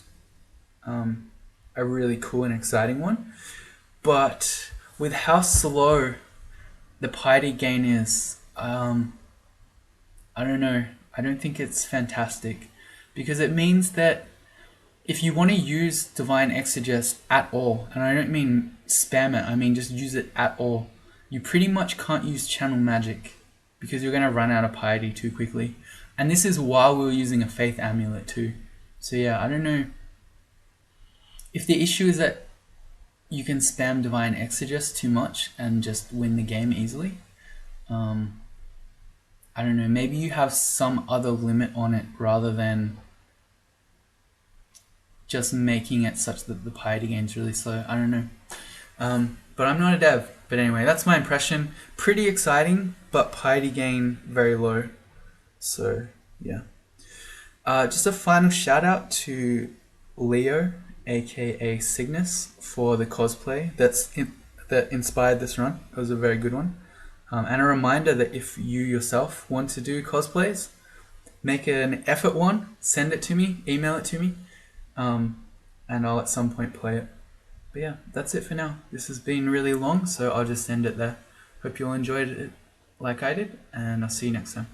a really cool and exciting one. But with how slow the piety gain is, I don't know. I don't think it's fantastic, because it means that if you want to use Divine Exegest at all, and I don't mean spam it, I mean just use it at all, you pretty much can't use Channel Magic because you're going to run out of piety too quickly. And this is while we were using a Faith Amulet too. So yeah, I don't know. If the issue is that you can spam Divine Exegest too much and just win the game easily, I don't know, maybe you have some other limit on it rather than just making it such that the piety gain's really slow. I don't know. But I'm not a dev. But anyway, that's my impression. Pretty exciting, but piety gain very low. So, yeah. Just a final shout out to Leo, aka Cygnus, for the cosplay that inspired this run. It was a very good one. And a reminder that if you yourself want to do cosplays, make an effort one, send it to me, email it to me, and I'll at some point play it. But yeah, that's it for now. This has been really long, so I'll just end it there. Hope you all enjoyed it like I did, and I'll see you next time.